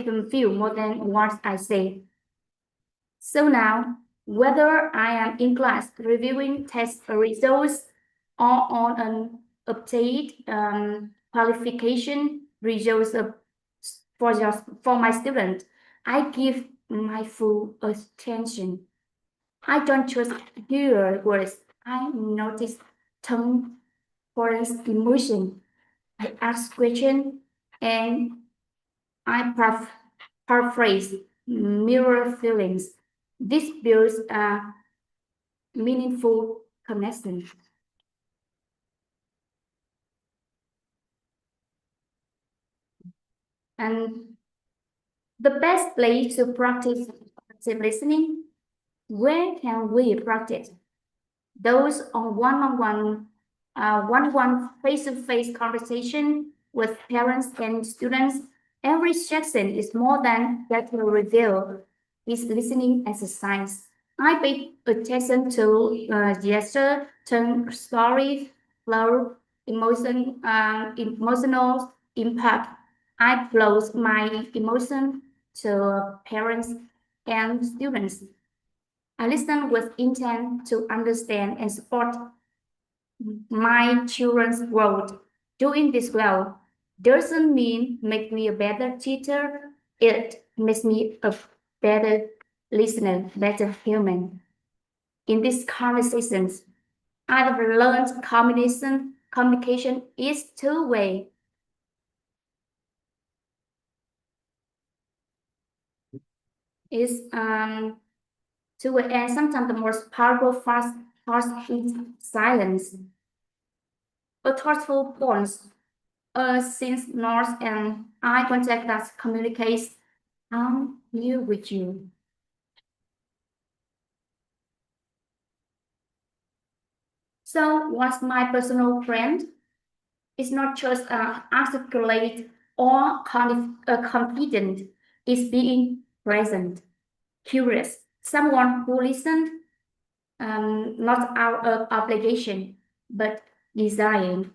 them feel more than what I say. So now, whether I am in class reviewing test results or on an update qualification results for my student, I give my full attention. I don't just hear words. I notice tone, voice, emotion. I ask questions and I paraphrase, mirror feelings. This builds a meaningful connection. And the best place to practice active listening, where can we practice? Those on one-on-one face-to-face conversation with parents and students. Every session is more than that will reveal. It's listening exercise. I pay attention to gesture, tone, story, flow, emotional impact. I flow my emotion to parents and students. I listen with intent to understand and support my children's growth. Doing this well doesn't mean make me a better teacher. It makes me a better listener, better human. In these conversations, I've learned communication is two-way. Is two-way, and sometimes the most powerful fast is silence. A thoughtful pause, since north and eye contact that communicates I'm here with you. So what's my personal brand? It's not just articulate or confident. It's being present, curious, someone who listens, not out of obligation, but desiring.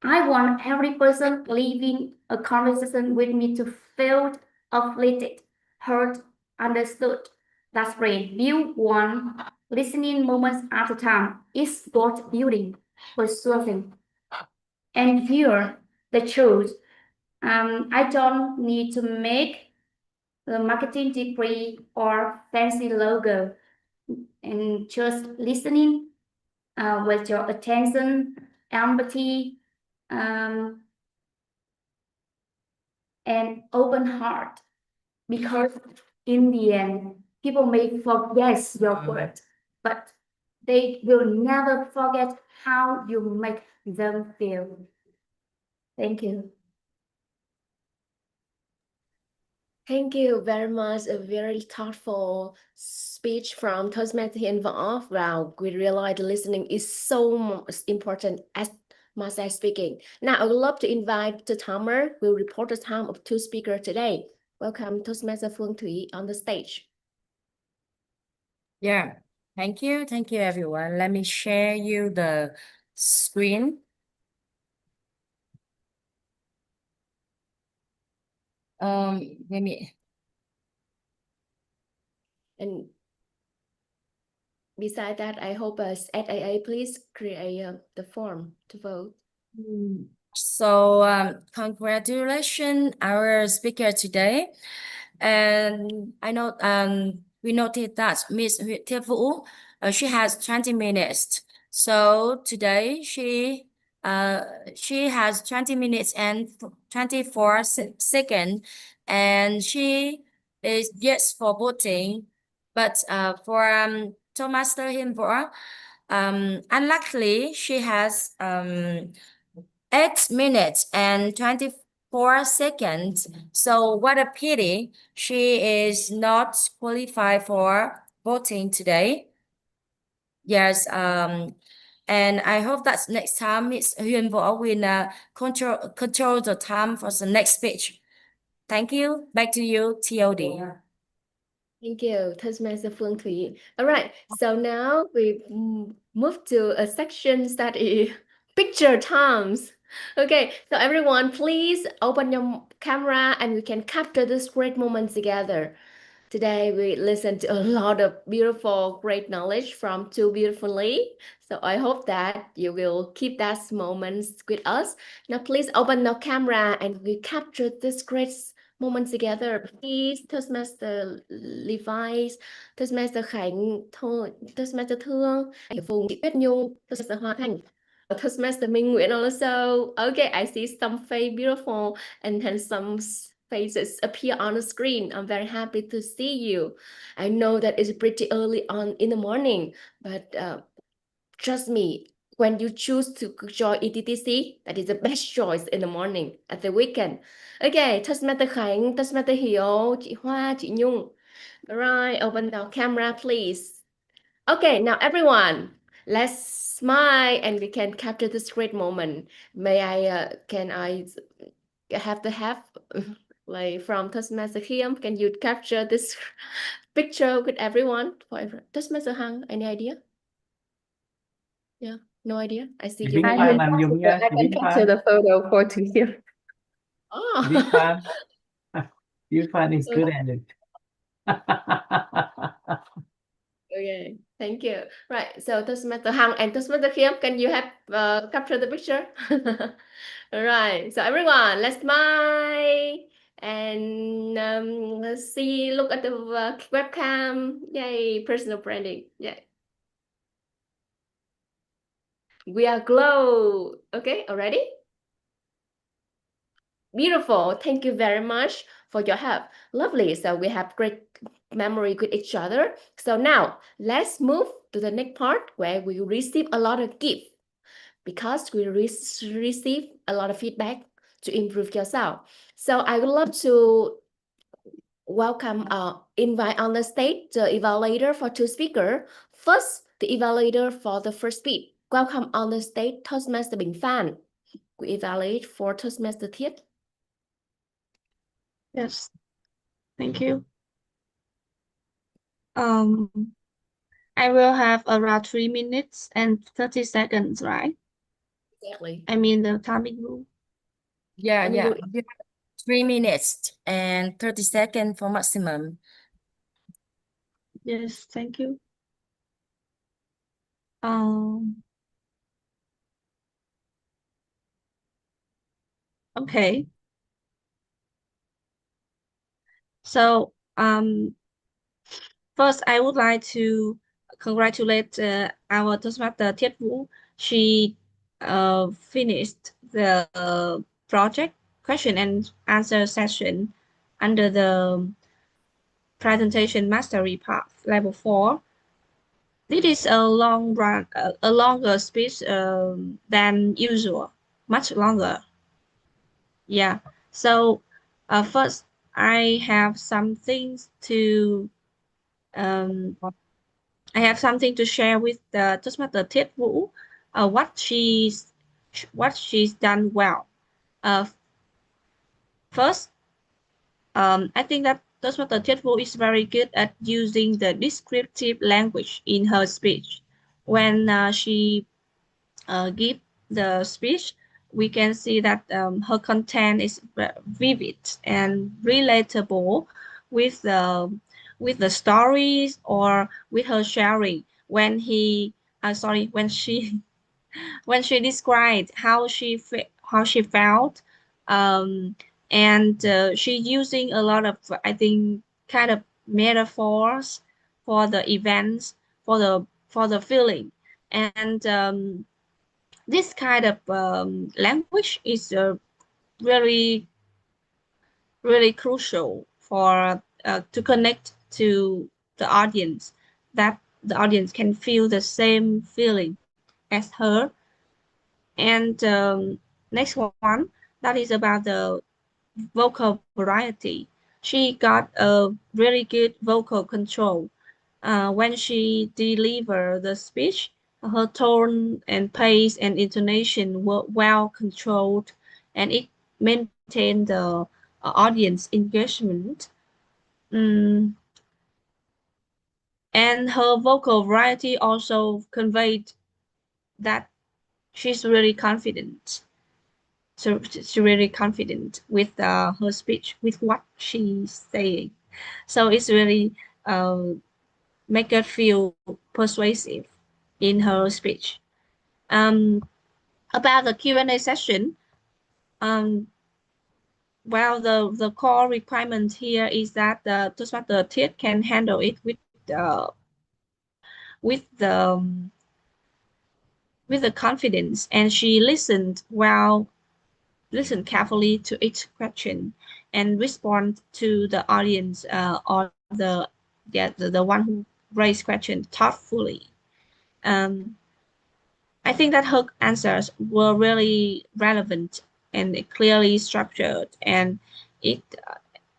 I want every person leaving a conversation with me to feel uplifted, heard, understood. That's great. Build one listening moments at a time. It's both building, persuading. And here, the truth. I don't need to make a marketing degree or fancy logo. And just listening with your attention, empathy, and open heart, because in the end, people may forget your words, but they will never forget how you make them feel. Thank you. Thank you very much. A very thoughtful speech from Toastmaster involved. Wow, we realize listening is so important as much as speaking. Now, I would love to invite the timer who will report the time of two speakers today. Welcome, Toastmaster Phương Thủy on the stage. Yeah, thank you everyone. Let me share you the screen. Let me. And besides that, I hope SAA please create the form to vote. So congratulations our speaker today. And I know we noted that Miss Thieu Vũ, she has 20 minutes. So today she she has 20 minutes and 24 seconds, and she is yes for voting. But for Toastmaster Himbo, unluckily, she has 8 minutes and 24 seconds. So what a pity. She is not qualified for voting today. Yes, and I hope that next time Miss Huyền Võ will control the time for the next speech. Thank you. Back to you, TOD. Thank you, Toastmaster Phương Thủy. All right, so now we move to a section that is picture times. Okay, so everyone, please open your camera and we can capture this great moment together. Today we listened to a lot of beautiful, great knowledge from two beautiful ladies. So I hope that you will keep that moments with us. Now please open the camera and we capture this great moment together. Please, Toastmaster Levi's, Toastmaster Khánh, Toastmaster Thương, anh Phùng, chị Tuyết Nhung, Toastmaster Hoa Thành, Toastmaster Minh Nguyễn also. Okay, I see some face beautiful and handsome faces appear on the screen. I'm very happy to see you. I know that it's pretty early on in the morning, but trust me, when you choose to join ETTC, that is the best choice in the morning, at the weekend. Okay, Toastmaster Khánh, Toastmaster Hiếu, chị Hoa, chị Nhung. All right, open the camera, please. Okay, now everyone, let's smile and we can capture this great moment. Can I have the like from Toastmaster Khiêm, can you capture this picture with everyone? Toastmaster Hằng, any idea? Yeah, no idea. I see you. Vinh I Phan will làm dùng capture, nha, I chị can Vinh capture Phan. the photo for to here. Vinh Oh, Phan. Vinh Phan is good at it. okay, thank you. Right, so Toastmaster Hằng and Toastmaster Khiêm, can you have capture the picture? All right, so everyone, let's smile and let's see, look at the webcam. Yay, personal branding. Yeah. We are glow. Okay, already? Beautiful. Thank you very much for your help. Lovely. So we have great memory with each other. So now let's move to the next part where we receive a lot of gift because we receive a lot of feedback to improve yourself. So I would love to welcome, invite on the stage the evaluator for two speakers. First, the evaluator for the first speech. Welcome on the stage, Toastmaster Bình Phan. We evaluate for Toastmaster Thiết. Yes, thank you. I will have around 3 minutes and 30 seconds, right? Exactly. I mean the timing rule. Yeah, And yeah. you- You have 3 minutes and 30 seconds for maximum. Yes, thank you. Okay. So, first, I would like to congratulate our Toastmaster Thiết Vũ. She finished the project question and answer session under the presentation mastery path level 4. This is a a longer speech than usual, much longer. Yeah. So, first, I have some things to um, I have something to share with the Toastmaster Thiết Vũ, what she's done well. Uh, First, I think that Toastmaster Thiết Vũ is very good at using the descriptive language in her speech. When she give the speech, we can see that her content is vivid and relatable with the stories or with her sharing when when she when she described how she felt, and she using a lot of, I think, kind of metaphors for the events, for the feeling, and this kind of language is really really crucial for to connect to the audience, that the audience can feel the same feeling as her. And next one, that is about the vocal variety. She got a really good vocal control. When she delivered the speech, her tone and pace and intonation were well controlled, and it maintained the audience engagement. Mm, and her vocal variety also conveyed that she's really confident. So she's really confident with her speech, with what she's saying. So it's really make her feel persuasive in her speech. Um, about the Q&A session, um, well, the core requirement here is that the Toastmaster TIT can handle it with the with the confidence, and she listened carefully to each question and respond to the audience or the one who raised question thoughtfully. Um, I think that her answers were really relevant and clearly structured, and it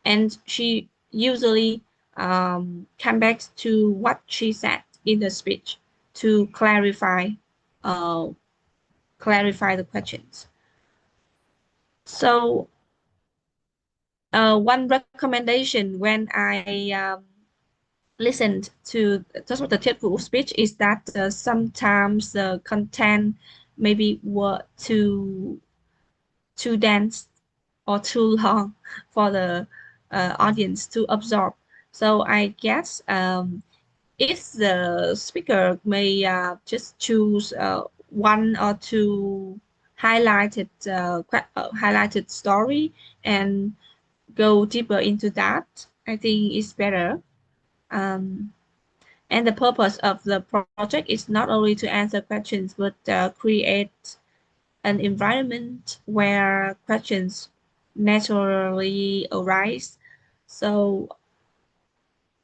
and she usually come back to what she said in the speech to uh, clarify the questions. So one recommendation when I listened to just what the typical speech is that sometimes the content maybe were too dense or too long for the audience to absorb. So I guess if the speaker may just choose one or two highlighted story and go deeper into that, I think it's better. Um, and the purpose of the project is not only to answer questions, but create an environment where questions naturally arise. So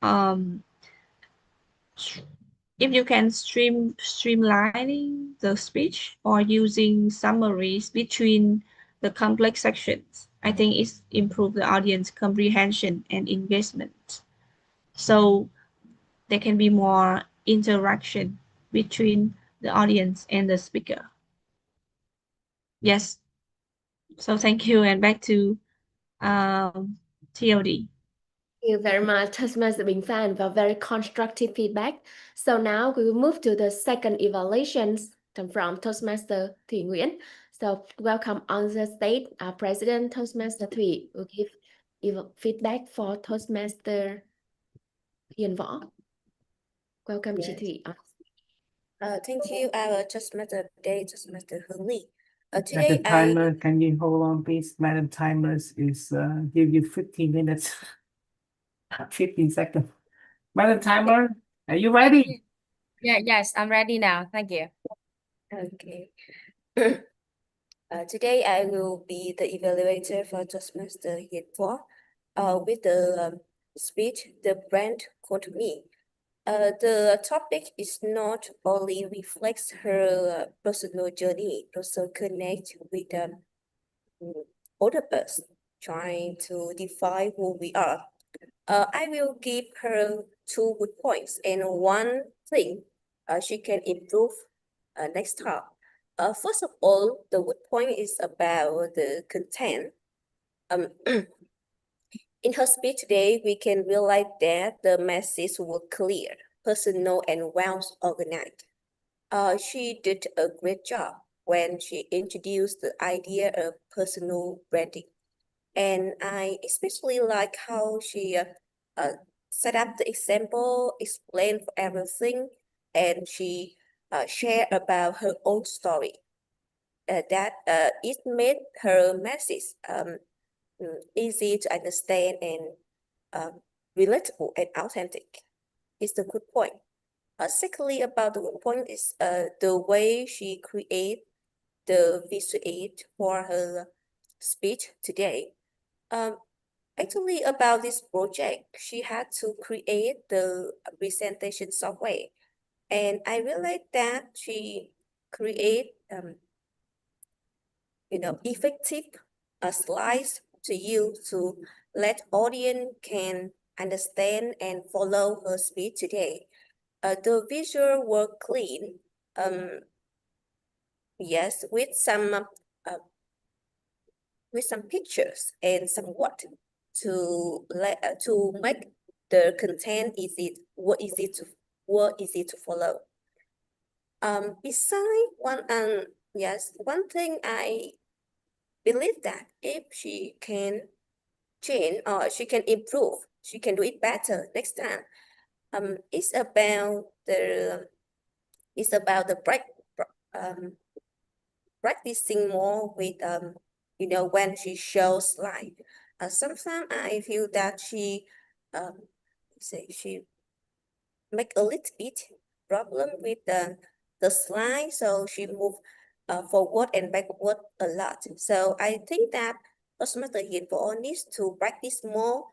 um, if you can streamlining the speech or using summaries between the complex sections, I think it's improve the audience comprehension and engagement. So there can be more interaction between the audience and the speaker. Yes. So thank you, and back to TOD. Thank you very much, Toastmaster Bình Phan, for very constructive feedback. So now we will move to the second evaluations from Toastmaster Thủy Nguyễn. So welcome on the stage, our President Toastmaster Thủy will give feedback for Toastmaster Hiền Võ. Welcome, Yes. chị Thủy. Thank you, our Toastmaster today, Toastmaster Hương Ly. Today, the timer, can you hold on, please? Madam Timers is give you 15 minutes, 15 seconds. Madam Timer, are you ready? Yeah, yes, I'm ready now. Thank you. Okay. Today I will be the evaluator for Toastmaster Hiền Võ with the speech, The Brand Called Me. The topic is not only reflects her personal journey, also connect with older person trying to define who we are. I will give her 2 good points and 1 thing she can improve next time. First of all, the good point is about the content. In her speech today, we can realize that the messages were clear, personal, and well organized. She did a great job when she introduced the idea of personal branding. And I especially like how she set up the example, explained everything, and she shared about her own story. That it made her message easy to understand and relatable and authentic. It's the good point. Secondly, about the good point is the way she create the visual aid for her speech today. Actually, about this project, she had to create the presentation software, and I realized that she create effective slides to use to let audience can understand and follow her speech today. The visual were clean, yes, with some pictures and some what to make the content easy to follow. Besides one thing I believe that if she can change or she can improve, she can do it better next time. It's about the practicing more with when she shows slide. Sometimes I feel that she make a little bit problem with the slide, so she move forward and backward a lot. So I think that Toastmaster Hinpo needs to practice more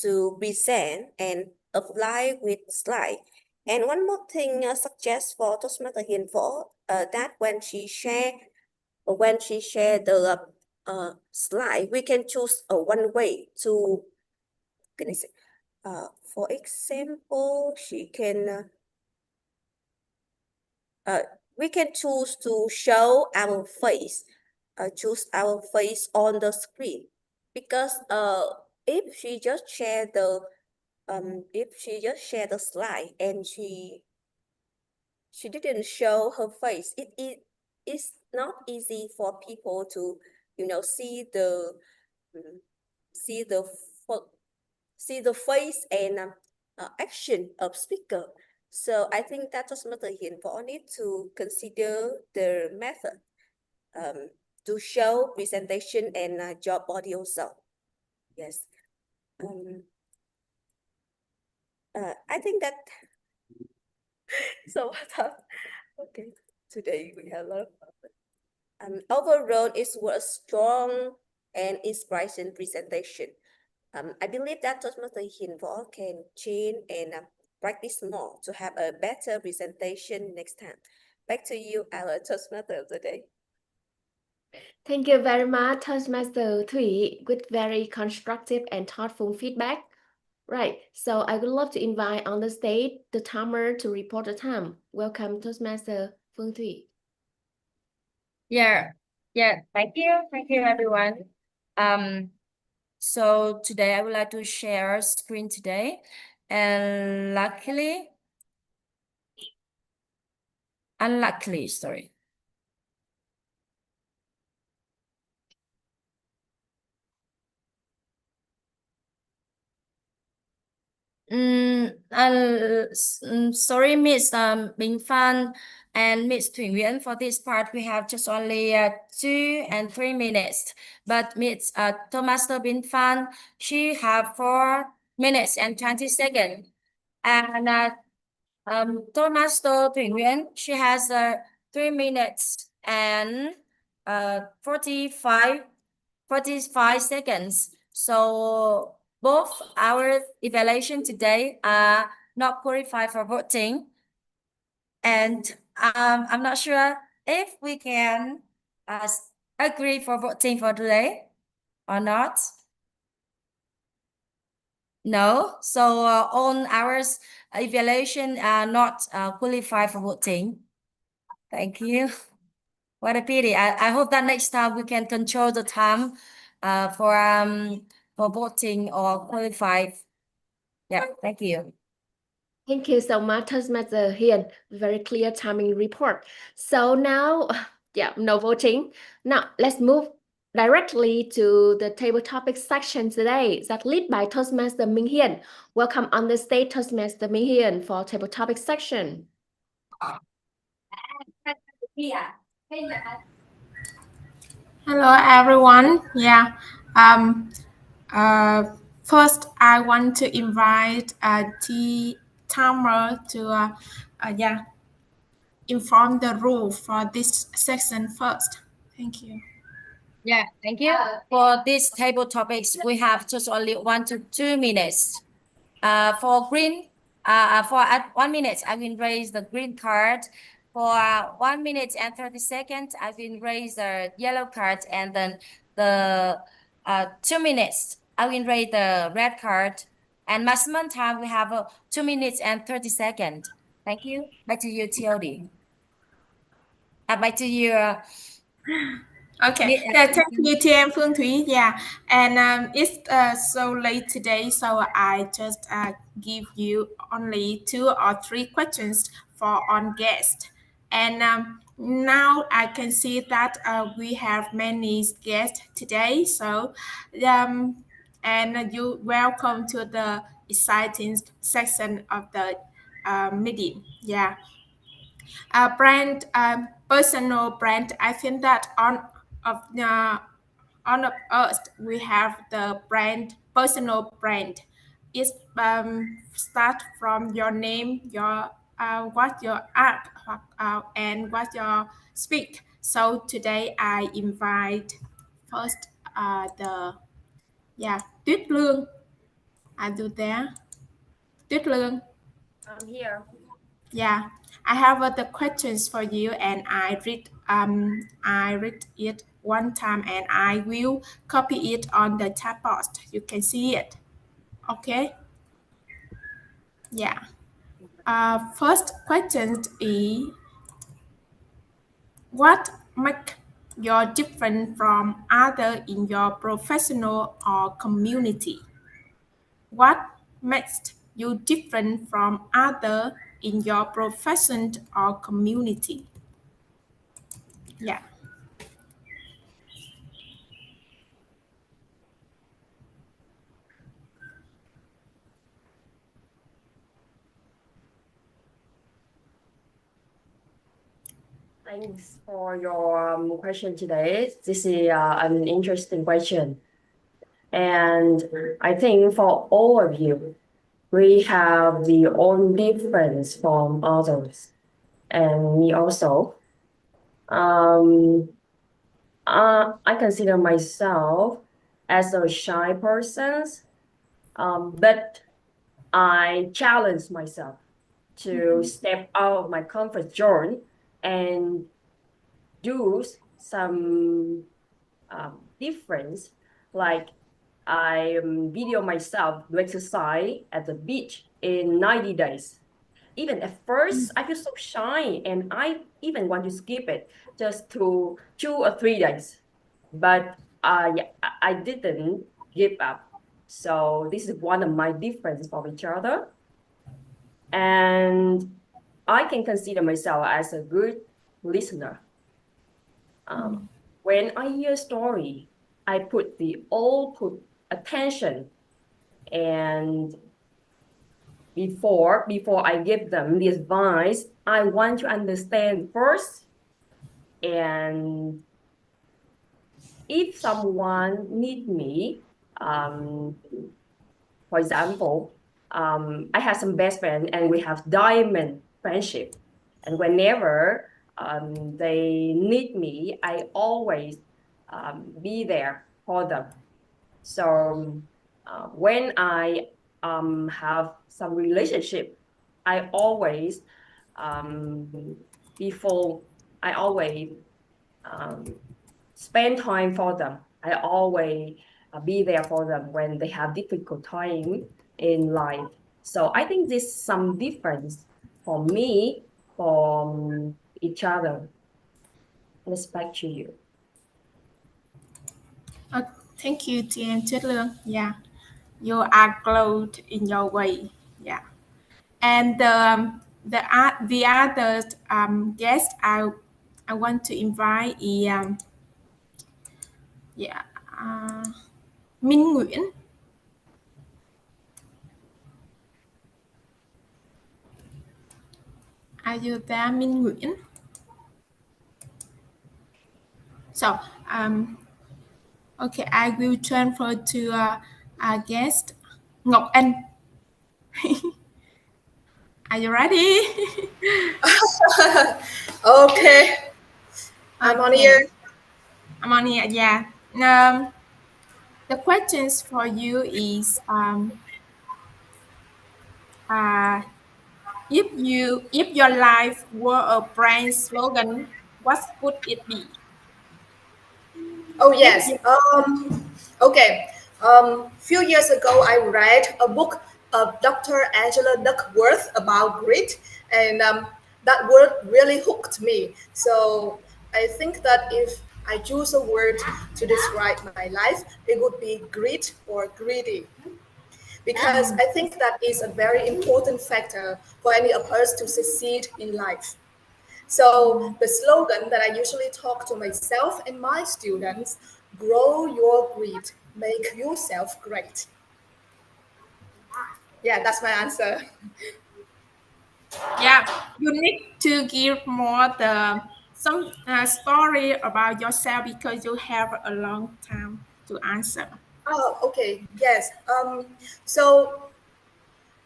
to present and apply with slide. And one more thing suggest for Toastmaster Hinpo that when she share the slide, we can choose one way to for example, we can choose to show our face, choose our face on the screen, because if she just share the slide and she didn't show her face, it is not easy for people to see the see the see the face and action of speaker. So I think that Toastmaster Hinpo need to consider the method to show presentation and job body also. Yes. I think that so okay. Today we have a lot of overall it was a strong and inspiring presentation. I believe that Toastmaster Hinpo can change and practice more to have a better presentation next time. Back to you, our Toastmaster of the day. Thank you very much, Toastmaster Thủy, with very constructive and thoughtful feedback. Right, so I would love to invite on the stage the timer to report the time. Welcome, Toastmaster Phương Thủy. Yeah, thank you everyone. So today I would like to share screen today, and unluckily, sorry. Sorry, Miss Bình Phan and Miss Thủy Nguyễn. For this part, we have just only 2 and 3 minutes. But Miss Toastmaster Bình Phan, she have 4 minutes and 20 seconds. And Toastmaster Thủy Nguyễn, she has 3 minutes and 45 seconds. So both our evaluation today are not qualified for voting. And I'm not sure if we can agree for voting for today or not. No, so all our evaluation are not qualified for voting. Thank you. What a pity. I hope that next time we can control the time for voting or qualified. Yeah, thank you. Thank you so much, Toastmaster Hiền. Very clear timing report. So now, no voting. Now let's move directly to the table topic section today that led by Toastmaster Minh Hiền. Welcome on the stage, Toastmaster Minh Hiền, for table topic section. Hello everyone. First I want to invite T Tamer to inform the rule for this section first. Thank you. Yeah, thank you. For this table topics, we have just only 1 to 2 minutes. For green, for at 1 minute, I will raise the green card. For 1 minute and 30 seconds, I will raise the yellow card, and then the 2 minutes, I will raise the red card. And maximum time we have 2 minutes and 30 seconds. Thank you. Back to you, TOD. Back to you. Okay, yeah, thank you, TM Phương Thúy. Yeah, and it's so late today, so I just give you only 2 or 3 questions for on guest. And now I can see that we have many guests today. So, and you welcome to the exciting section of the meeting. Yeah, brand, personal brand. I think that of us we have the brand, personal brand. It start from your name, your what your art and what your speak. So today I invite first Tuyết Lương. Are you there? Tuyết Lương. I'm here. Yeah, I have the questions for you, and I read it one time, and I will copy it on the chat box. You can see it. Okay. Yeah. First question is, what make you different from other in your professional or community? What makes you different from other in your profession or community? Yeah. Thanks for your question today. This is an interesting question. And I think for all of you, we have the own difference from others. And me also. I consider myself as a shy person, but I challenge myself to step out of my comfort zone and do some difference. Like I video myself do exercise at the beach in 90 days. Even at first, I feel so shy and I even want to skip it just to 2 or 3 days. But yeah, I didn't give up. So this is one of my differences from each other. And I can consider myself as a good listener. When I hear a story, I put attention, and before I give them the advice, I want to understand first. And if someone need me, for example, I have some best friend and we have diamond friendship. And whenever they need me, I always be there for them. So when I have some relationship, I always before I always spend time for them. I always be there for them when they have difficult time in life. So I think there's some difference for me from each other. Respect to you. Thank you, TM Tuyết Lương. Yeah, you are glowed in your way. Yeah, and the other guest I want to invite is Minh Nguyễn. Are you there, Minh Nguyễn? So okay, I will transfer to our guest Ngọc Anh. Are you ready? Okay, I'm on Okay. here. I'm on here. Yeah. The questions for you is if your life were a brand slogan, what would it be? Oh If yes. you, Okay. Few years ago, I read a book of Dr. Angela Duckworth about grit, and that word really hooked me. So I think that if I choose a word to describe my life, it would be grit or greedy, because I think that is a very important factor for any of us to succeed in life. So the slogan that I usually talk to myself and my students: grow your greed, make yourself great. Yeah, that's my answer. yeah, you need to give more the some story about yourself because you have a long time to answer. Oh, okay. Yes. So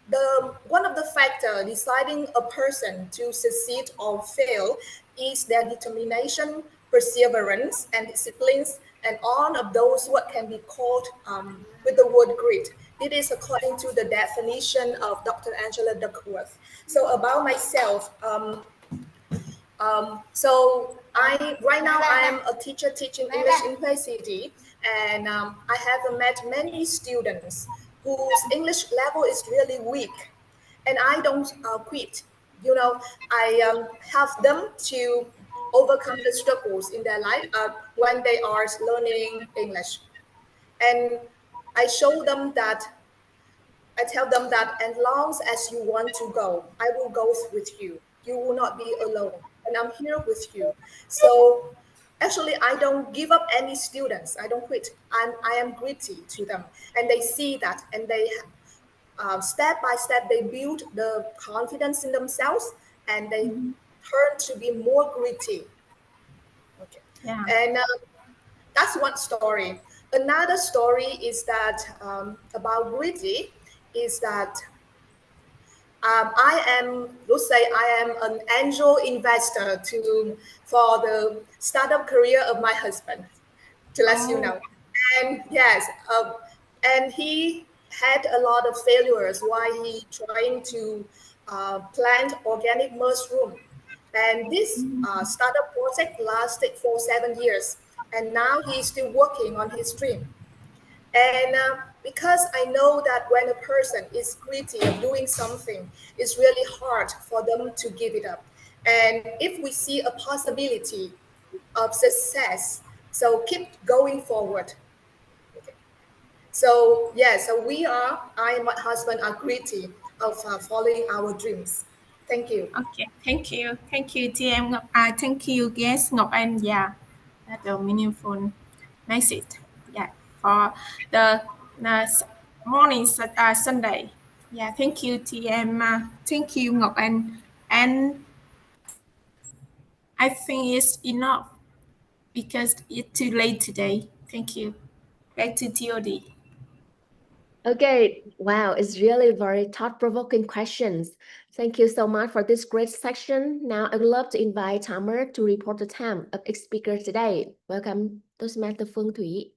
the one of the factor deciding a person to succeed or fail is their determination, perseverance, and disciplines, and all of those what can be called with the word grit. It is according to the definition of Dr. Angela Duckworth. So about myself, so I right now I am a teacher teaching English University, and I have met many students whose English level is really weak, and I don't quit. You know, I help them to overcome the struggles in their life when they are learning English, and I show them that I tell them that as long as you want to go, I will go with you. You will not be alone, and I'm here with you. So actually, I don't give up any students. I don't quit. I am gritty to them, and they see that, and they step by step they build the confidence in themselves, and they turn to be more gritty. Okay, Yeah. and that's one story. Another story is that about gritty is that I am, let's say, I am an angel investor for the startup career of my husband, to let you Oh. know. And yes, and he had a lot of failures while he trying to plant organic mushroom. And this startup project lasted for 7 years, and now he's still working on his dream. And because I know that when a person is greedy of doing something, it's really hard for them to give it up. And if we see a possibility of success, so keep going forward. Okay. So yeah, so I and my husband are greedy of following our dreams. Thank you. Okay, thank you, TM Ngọc. Thank you, guest Ngọc Anh. Yeah, that's a meaningful message. Yeah, for the morning Sunday. Yeah, thank you, TM. Thank you, Ngọc Anh. And I think it's enough because it's too late today. Thank you. Back to TOD. Okay, wow, it's really very thought-provoking questions. Thank you so much for this great section. Now I would love to invite Tamer to report the time of each speaker today. Welcome, Toastmaster Phương Thủy.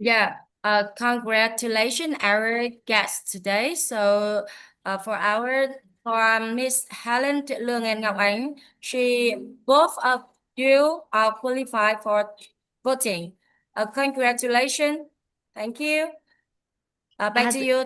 Yeah, congratulations our guest today. So for Miss Helen Thị Lương and Ngọc Ánh, both of you are qualified for voting. Congratulations. Thank you. Back to you.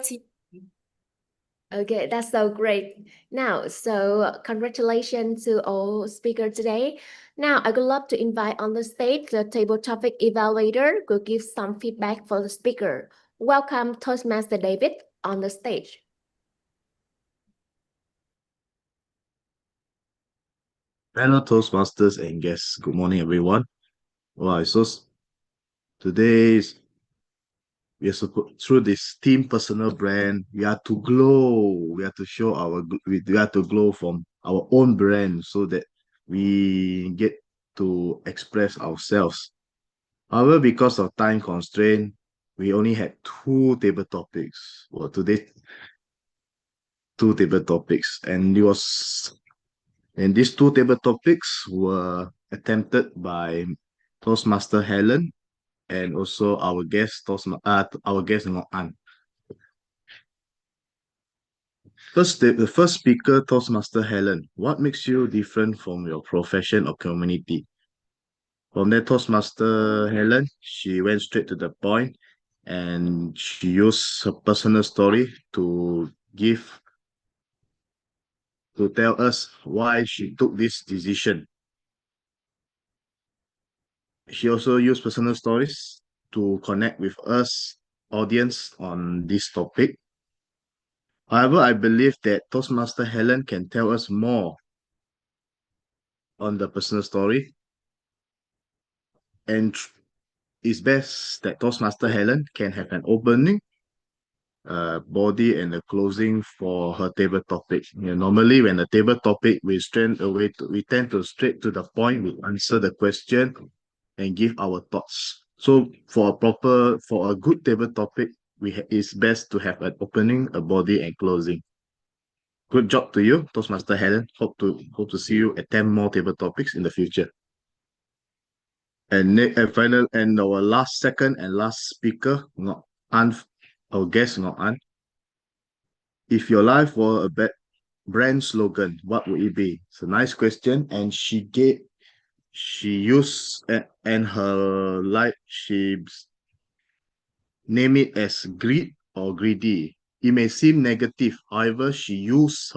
Okay, that's so great. Now, so congratulations to all speakers today. Now, I would love to invite on the stage the table topic evaluator who give some feedback for the speaker. Welcome, Toastmaster David, on the stage. Hello, Toastmasters and guests. Good morning, everyone. Wow, today's we are through this team personal brand. We are to glow. We have to show we have to glow from our own brand so that we get to express ourselves. However, because of time constraint, we only had two table topics. Well, today two table topics, and these two table topics were attempted by Toastmaster Helen and also our guest Ngọc An. The first speaker, Toastmaster Helen. What makes you different from your profession or community? From there, Toastmaster Helen, she went straight to the point and she used her personal story to tell us why she took this decision. She also used personal stories to connect with us, audience, on this topic. However, I believe that Toastmaster Helen can tell us more on the personal story, and it's best that Toastmaster Helen can have an opening, body, and a closing for her table topic. Normally when a table topic, we tend to straight to the point, we answer the question and give our thoughts. So for a good table topic, it's best to have an opening, a body, and closing. Good job to you, Toastmaster Helen. Hope to see you attempt more table topics in the future. And our second and last speaker, Ngọc An, our guest Ngọc An. If your life were a brand slogan, what would it be? It's a nice question, and she used and her life, she named it as greed or greedy. It may seem negative, however, she used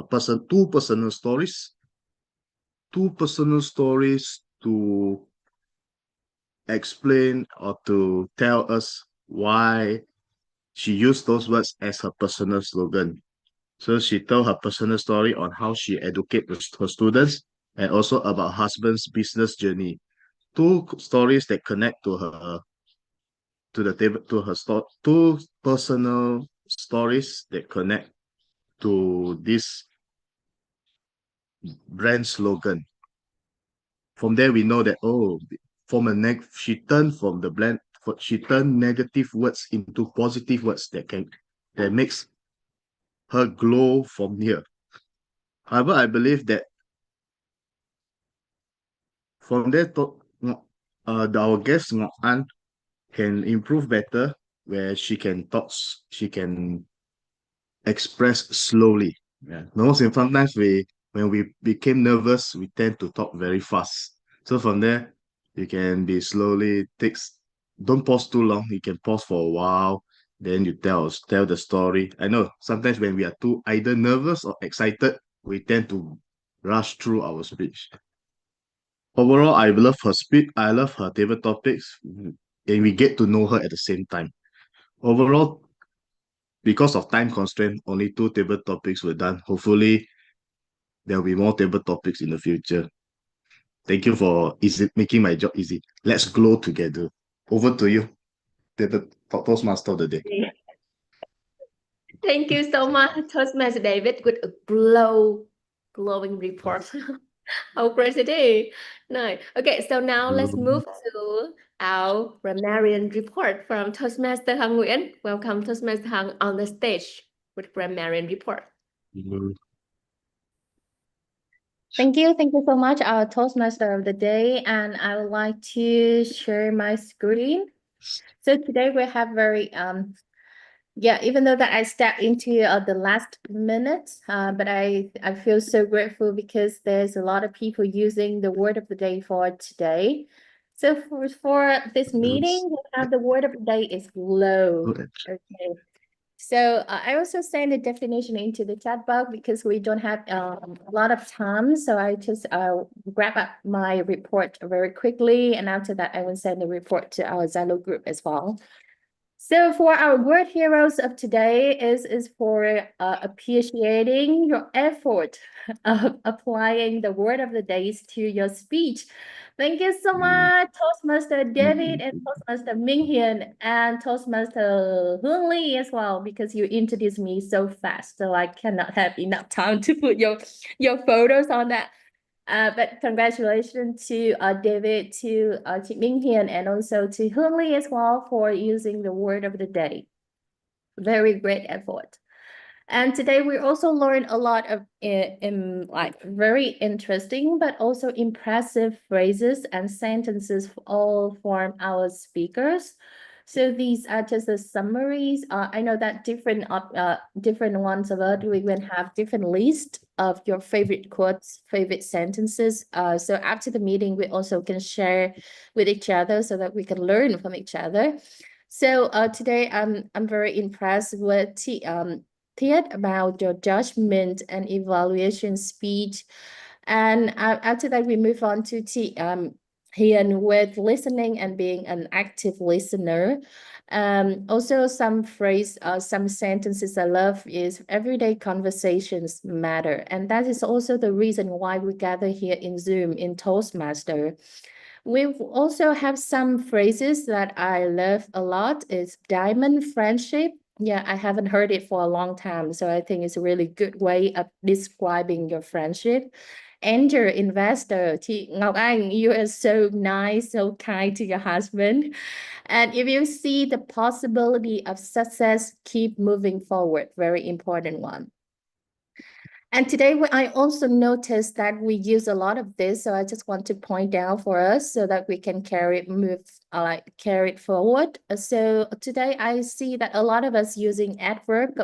two personal stories to explain or to tell us why she used those words as her personal slogan. So she told her personal story on how she educates her students and also about husband's business journey. Two stories that connect to her two personal stories that connect to this brand slogan. From there, we know that she turned negative words into positive words that makes her glow from here. However, I believe that from there, our guest Ngọc An can improve better, where she can express slowly. Yeah. Sometimes when we became nervous, we tend to talk very fast. So from there, you can be slowly don't pause too long. You can pause for a while, then you tell the story. I know sometimes when we are too either nervous or excited, we tend to rush through our speech. Overall, I love her speech. I love her table topics, and we get to know her at the same time. Overall, because of time constraint, only two table topics were done. Hopefully, there'll be more table topics in the future. Thank you for making my job easy. Let's glow together. Over to you, the Toastmaster of the day. Thank you so much, Toastmaster David, with a glowing report. How great it is. Nice. Okay, so now let's move to our grammarian report from Toastmaster Hằng Nguyễn. Welcome, Toastmaster Hằng, on the stage with grammarian report. Thank you so much, our Toastmaster of the day, and I would like to share my screen. So today we have very even though that I stepped into the last minute, but I feel so grateful because there's a lot of people using the word of the day for today. So for this meeting, we have the word of the day is glow. Okay. So I also send the definition into the chat box because we don't have a lot of time. So I just grab up my report very quickly. And after that, I will send the report to our Zalo group as well. So for our word heroes of today is for appreciating your effort of applying the word of the days to your speech. Thank you so much, Toastmaster David and Toastmaster Minghian and Toastmaster Hương Lee as well, because you introduced me so fast, so I cannot have enough time to put your photos on that. But congratulations to David, to Minghian, and also to Hương Lee as well for using the word of the day. Very great effort. And today we also learned a lot of like very interesting but also impressive phrases and sentences all from our speakers. So these are just the summaries. I know that different ones of us, we will have different list of your favorite quotes, favorite sentences. So after the meeting, we also can share with each other so that we can learn from each other. So today I'm very impressed with Tiet about your judgment and evaluation speech. And after that, we move on to Hian with listening and being an active listener. Also some some sentences I love is everyday conversations matter. And that is also the reason why we gather here in Zoom in Toastmaster. We also have some phrases that I love a lot. It's diamond friendship. Yeah, I haven't heard it for a long time, so I think it's a really good way of describing your friendship. Angel investor, Chị Ngọc Anh, you are so nice, so kind to your husband. And if you see the possibility of success, keep moving forward. Very important one. And today I also noticed that we use a lot of this, so I just want to point out for us so that we can carry it forward. So today I see that a lot of us using adverb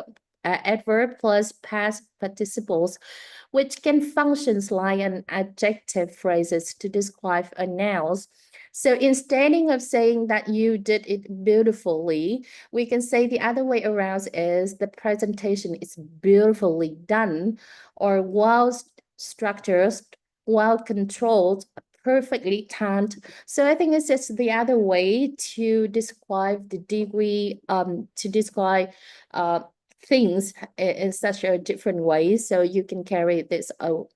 plus past participles, which can functions like an adjective phrases to describe a noun. So instead of saying that you did it beautifully, we can say the other way around is the presentation is beautifully done, or well structured, well controlled, perfectly timed. So I think it's just the other way to describe the degree, to describe things in such a different way. So you can carry this to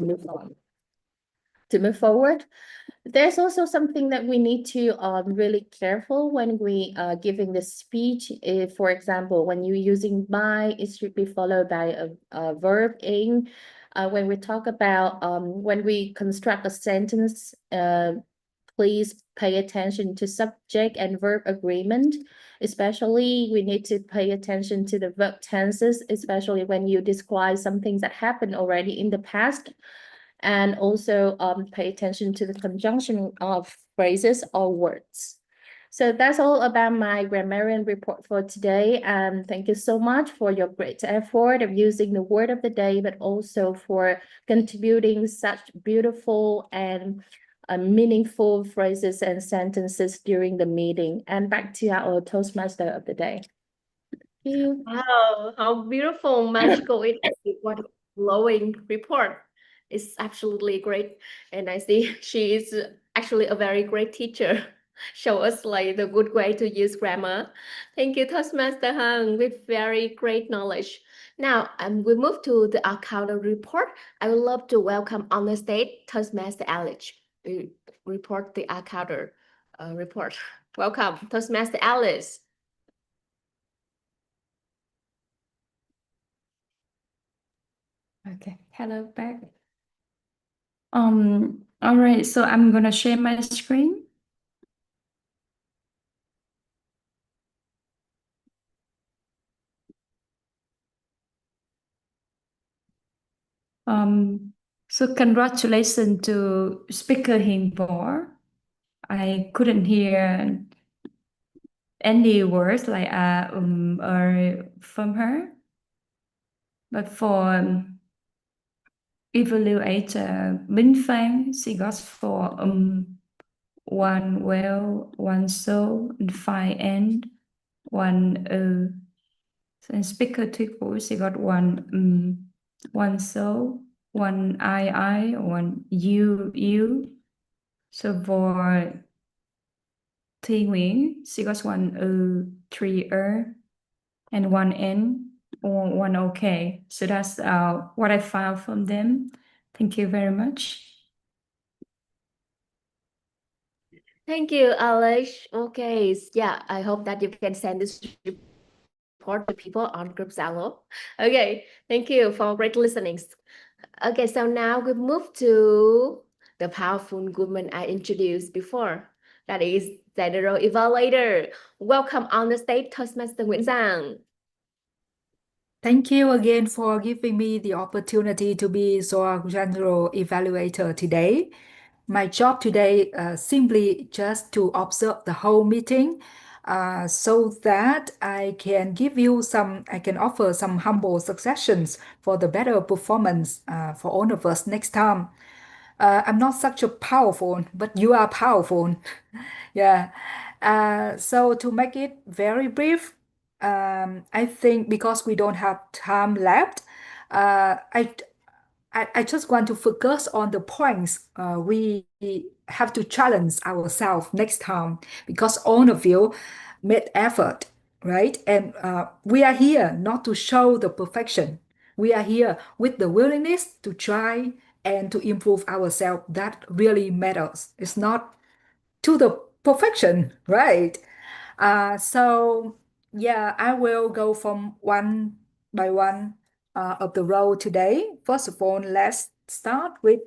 move on. To move forward. There's also something that we need to really careful when we giving the speech. If, for example, when you're using by, it should be followed by a verb in. When we talk about when we construct a sentence, please pay attention to subject and verb agreement. Especially, we need to pay attention to the verb tenses, especially when you describe something that happened already in the past. And also pay attention to the conjunction of phrases or words. So that's all about my grammarian report for today. And thank you so much for your great effort of using the word of the day, but also for contributing such beautiful and meaningful phrases and sentences during the meeting. And back to our Toastmaster of the day. Thank you. Wow, how beautiful, magical it is. What a glowing report. It's absolutely great. And I see she is actually a very great teacher. Show us like the good way to use grammar. Thank you, Toastmaster Hung, with very great knowledge. Now, we move to the counter report. I would love to welcome on the stage Toastmaster Alex. Report the counter report. Welcome, Toastmaster Alice. Okay, hello back. All right, so I'm gonna share my screen. So congratulations to Speaker Hinbor. I couldn't hear any words like or from her, but for evaluator Minh Phan, she got for one well, one so, and 5 and 1 and speaker Thuyết Vũ, she got one so, one I, one you. So for Thi Nguyễn, she got one 3 and 1 N or 1 OK. So that's what I found from them. Thank you very much. Thank you, Alex. Okay, yeah, I hope that you can send this report to people on group Zalo. Okay, thank you for great listening. Okay, so now we move to the powerful woman I introduced before. That is General Evaluator. Welcome on the stage, Toastmaster Nguyễn Giang. Thank you again for giving me the opportunity to be your general evaluator today. My job today simply just to observe the whole meeting so that I can I can offer some humble suggestions for the better performance for all of us next time. I'm not such a powerful, but you are powerful. Yeah. So to make it very brief, I think because we don't have time left, uh, I, I just want to focus on the points we have to challenge ourselves next time because all of you made effort, right? And we are here not to show the perfection. We are here with the willingness to try and to improve ourselves. That really matters. It's not to the perfection, right? So yeah, I will go from one by one of the role today. First of all, let's start with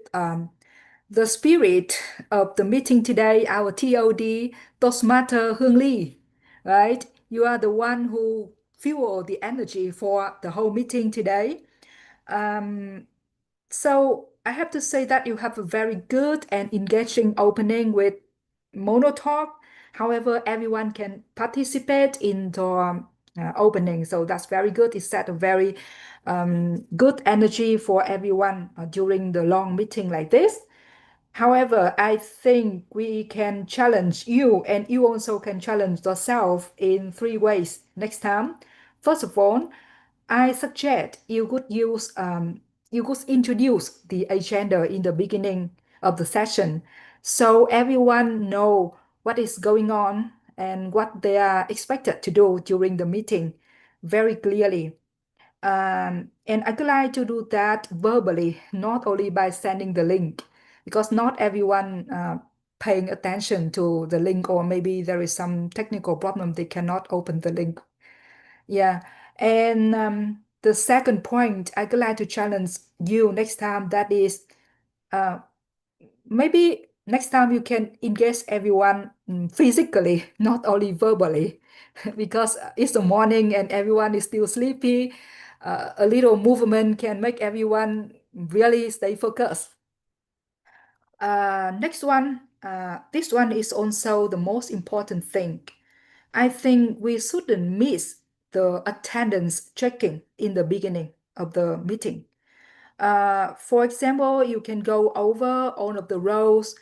the spirit of the meeting today, our TOD, Toastmaster Hương Ly, right? You are the one who fuel the energy for the whole meeting today. So I have to say that you have a very good and engaging opening with mono talk. However, everyone can participate in the opening, so that's very good. It set a very good energy for everyone during the long meeting like this. However, I think we can challenge you, and you also can challenge yourself in three ways next time. First of all, I suggest you could introduce the agenda in the beginning of the session so everyone know what is going on and what they are expected to do during the meeting very clearly. And I would like to do that verbally, not only by sending the link, because not everyone paying attention to the link, or maybe there is some technical problem, they cannot open the link. Yeah. And the second point, I would like to challenge you next time, that is uh, maybe next time you can engage everyone physically, not only verbally, because it's the morning and everyone is still sleepy. A little movement can make everyone really stay focused. Next one, this one is also the most important thing. I think we shouldn't miss the attendance checking in the beginning of the meeting. For example, you can go over all of the roles,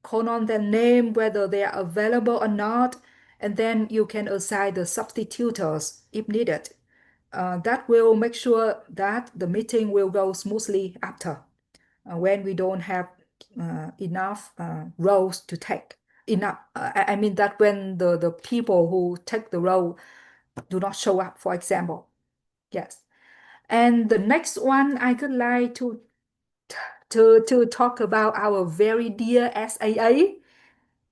call on their name, whether they are available or not, and then you can assign the substitutors if needed. That will make sure that the meeting will go smoothly after when we don't have enough roles to take. Enough. I mean that when the people who take the role do not show up, for example. Yes. And the next one I could like to talk about our very dear SAA,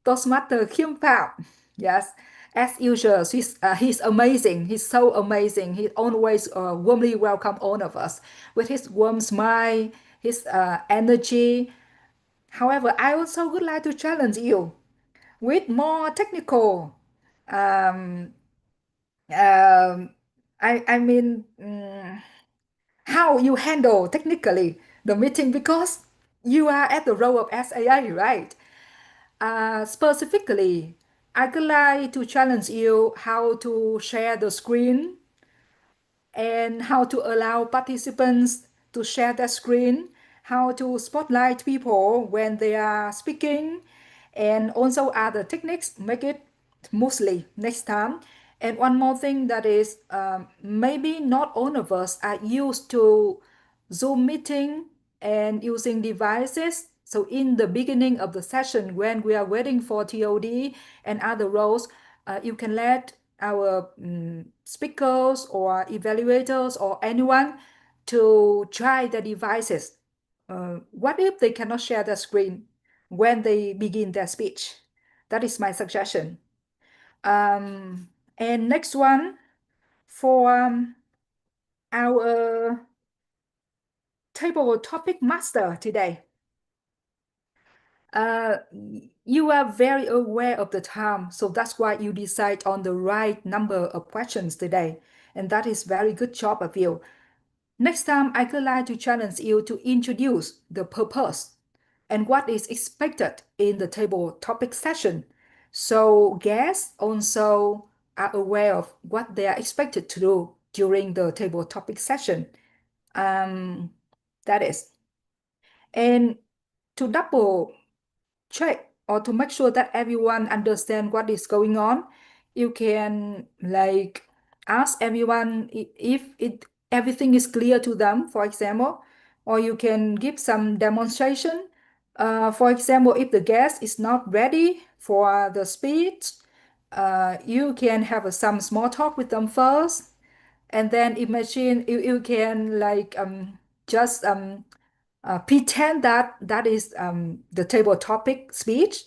Toastmaster Kim Phạm. Yes, as usual, he's amazing. He's so amazing. He always warmly welcome all of us with his warm smile, his energy. However, I also would like to challenge you with more technical. Um, um, I mean, how you handle technically the meeting, because you are at the role of SAA, right? Specifically, I would like to challenge you how to share the screen and how to allow participants to share their screen, how to spotlight people when they are speaking, and also other techniques make it smoothly next time. And one more thing, that is maybe not all of us are used to Zoom meeting and using devices. So in the beginning of the session, when we are waiting for TOD and other roles, you can let our speakers or evaluators or anyone to try the devices. What if they cannot share the screen when they begin their speech? That is my suggestion. And next one, for our table topic master today. You are very aware of the time, so that's why you decide on the right number of questions today. and that is very good job of you. Next time, I would like to challenge you to introduce the purpose and what is expected in the table topic session. So guests also are aware of what they are expected to do during the table topic session. That is. And to double check or to make sure that everyone understand what is going on, you can like ask everyone if everything is clear to them, for example, or you can give some demonstration. For example, if the guest is not ready for the speech, you can have some small talk with them first, and then imagine you can like just pretend that that is the table topic speech,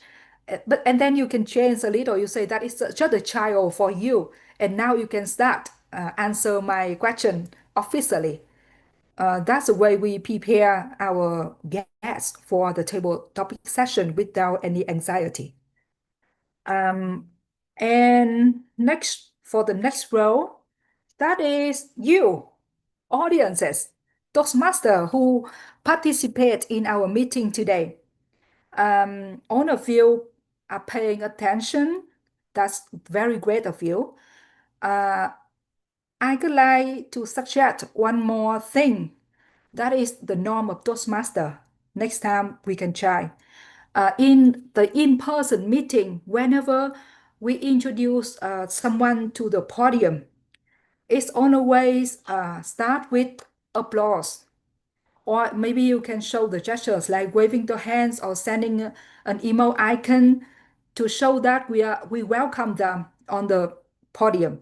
but and then you can change a little. You say that is just a child for you, and now you can start answer my question officially. That's the way we prepare our guests for the table topic session without any anxiety. And next, for the next row, that is you, audiences, Toastmaster who participate in our meeting today. All of you are paying attention. That's very great of you. I would like to suggest one more thing. That is the norm of Toastmaster. Next time we can try. In the in-person meeting, whenever we introduce someone to the podium, it's always start with applause. Or maybe you can show the gestures like waving the hands or sending an email icon to show that we welcome them on the podium.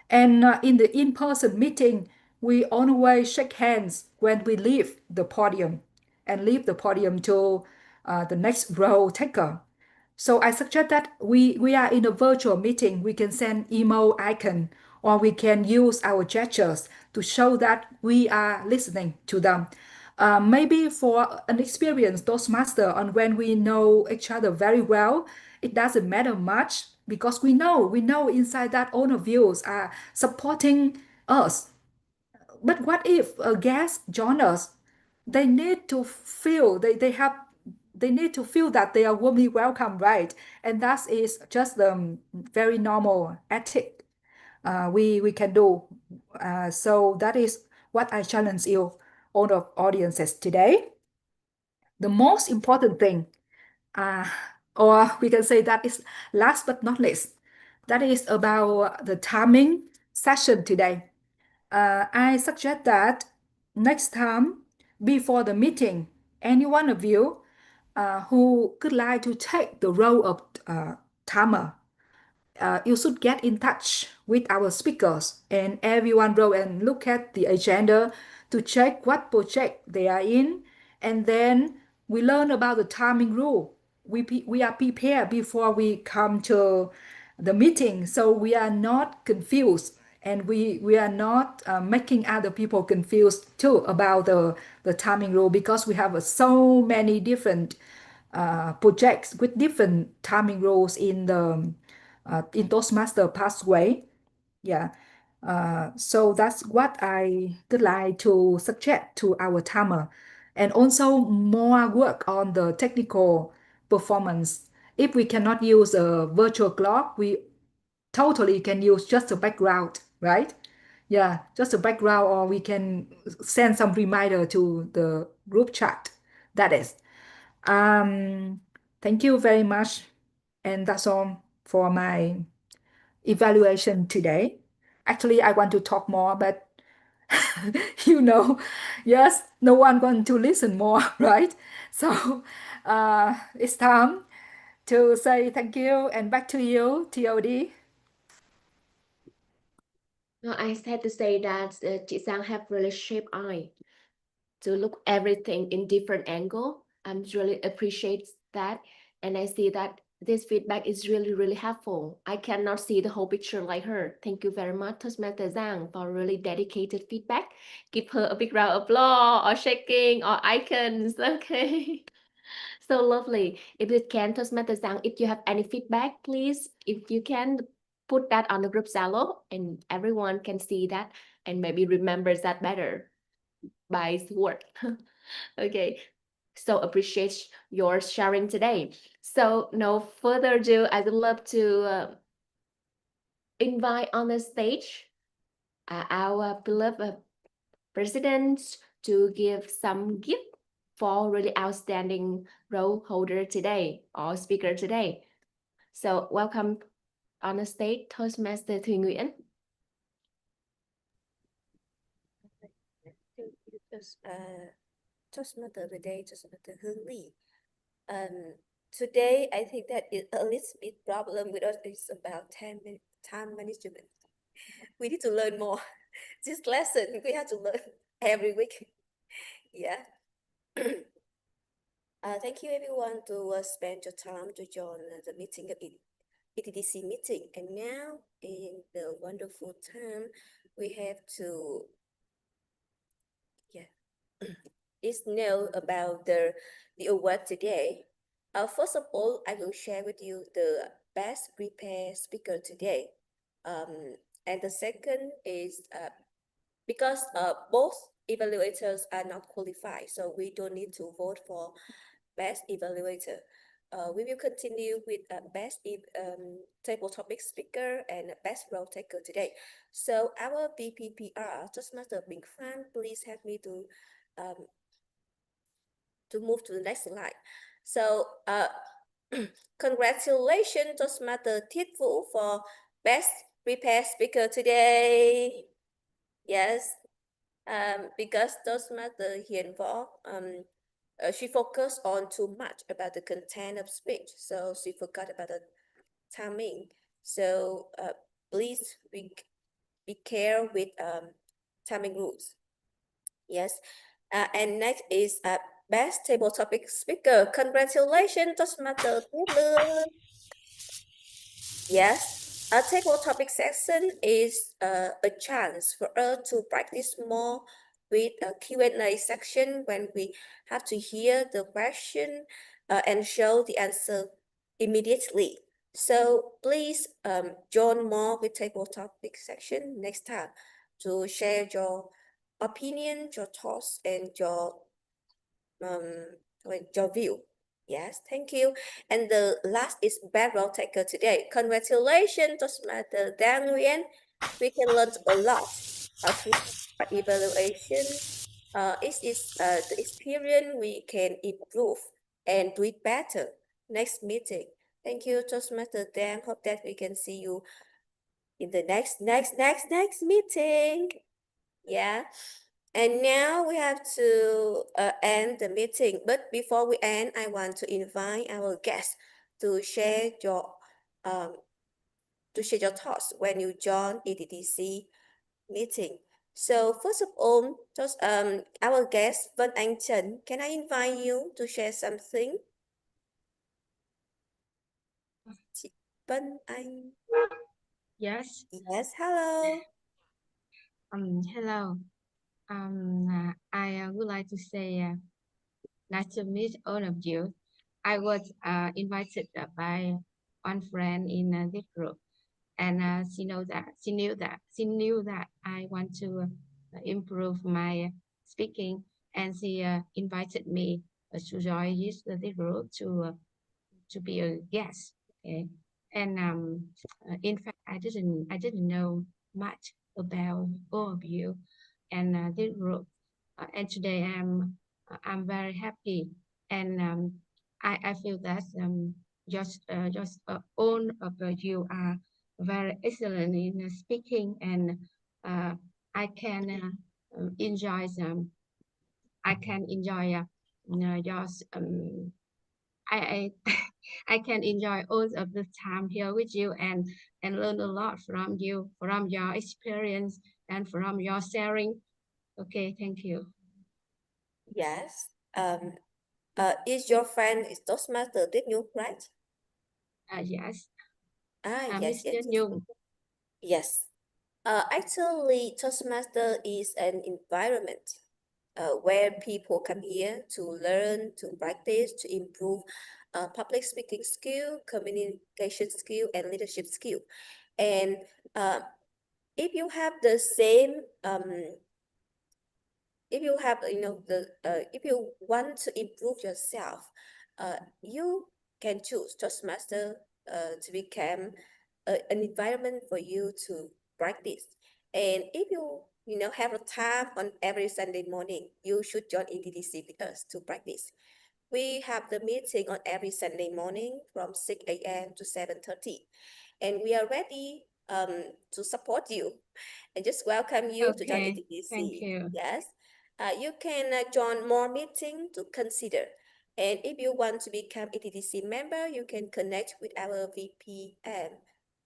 And in the in-person meeting, we always shake hands when we leave the podium and leave the podium to the next row taker. So I suggest that we are in a virtual meeting, we can send email icon or we can use our gestures to show that we are listening to them. Maybe for an experienced Toastmaster and when we know each other very well, it doesn't matter much because we know inside that all of you are supporting us. But what if a guest join us? They need to feel they need to feel that they are warmly welcome, right? And that is just very normal ethic we can do. So that is what I challenge you, all the audiences today. The most important thing, or we can say that is last but not least, that is about the timing session today. I suggest that next time before the meeting, any one of you who could like to take the role of timer, you should get in touch with our speakers and everyone row and look at the agenda to check what project they are in. And then we learn about the timing rule. We are prepared before we come to the meeting, so we are not confused and we are not making other people confused too about the timing rule because we have so many different projects with different timing rules in Toastmaster pathway. Yeah. So that's what I would like to suggest to our timer. And also more work on the technical performance. If we cannot use a virtual clock, we totally can use just a background, right? Yeah, just a background, or we can send some reminder to the group chat. That is. Thank you very much. And that's all for my evaluation today. Actually, I want to talk more, but yes, no one going to listen more, right? So it's time to say thank you and back to you, TOD. No, I had to say that chị Sang have really sharp eye to look everything in different angle. I'm really appreciate that, and I see that this feedback is really, really helpful. I cannot see the whole picture like her. Thank you very much, Toastmaster Zhang, for really dedicated feedback. Give her a big round of applause or shaking or icons. Okay. So lovely. If you can, Toastmaster Zhang, if you have any feedback, please, if you can put that on the group Zalo, and everyone can see that and maybe remembers that better by his word. Okay, so appreciate your sharing today. So no further ado, I would love to invite on the stage our beloved president to give some gift for really outstanding role holder today or speaker today. So welcome on the stage, Toastmaster Thùy Nguyễn. Thank you, Toastmaster today, Toastmaster Hương Lee. Today, I think that is a little bit problem with us is about time management. We need to learn more. This lesson we have to learn every week. Yeah. Thank you everyone to spend your time to join the meeting of ETDC meeting. And now in the wonderful time, we have to is know about the award today. First of all, I will share with you the best prepared speaker today. And the second is because both evaluators are not qualified, so we don't need to vote for best evaluator. We will continue with best table topic speaker and best role taker today. So our BPPR, Toastmaster Bình Phan, please help me to move to the next slide. So congratulations Toastmaster Thiết Vũ for best prepared speaker today. Yes, because Toastmaster Hiền Võ, she focused on too much about the content of speech, so she forgot about the timing. So please be care with timing rules. Yes, and next is best table topic speaker. Congratulations, Toastmaster Tiết Lương. Yes, a table topic session is a chance for us to practice more with a Q&A section when we have to hear the question and show the answer immediately. So please join more with table topic section next time to share your opinion, your thoughts, and your view. Yes, thank you. And the last is best role taker today. Congratulations, Toastmaster Dan Nguyen. We can learn a lot through evaluation. It is the experience we can improve and do it better next meeting. Thank you, Toastmaster Dan. Hope that we can see you in the next meeting. Yeah. And now we have to end the meeting. But before we end, I want to invite our guests to share your thoughts when you join ETTC meeting. So first of all, just our guest Vân Anh Trần, can I invite you to share something? Chị Vân Anh. Yes. Yes, hello. Hello. I would like to say nice to meet all of you. I was invited by one friend in this group, and she knew that I want to improve my speaking, and she invited me to join this group to be a guest. Okay, and in fact, I didn't know much about all of you and this group, and today I'm very happy, and I feel that just all of you are very excellent in speaking, and I can enjoy some. I can enjoy just I I can enjoy all of the time here with you and learn a lot from you, from your experience and from your sharing. Okay, thank you. Yes. Is your friend is Toastmaster Tuyết Nhung, right? Yes. Yes, Mr. yes. Nhung. Yes. Actually, Toastmaster is an environment where people come here to learn, to practice, to improve public speaking skill, communication skill, and leadership skill. And if you have the same if you have if you want to improve yourself, you can choose Toastmaster to become an environment for you to practice. And if you have a time on every Sunday morning, you should join ETTC with us to practice. We have the meeting on every Sunday morning from 6 a.m. to 7:30, and we are ready to support you and just welcome you to join Okay, thank ETTC. you. Yes, you can join more meeting to consider. And if you want to become ETTC member, you can connect with our VPM,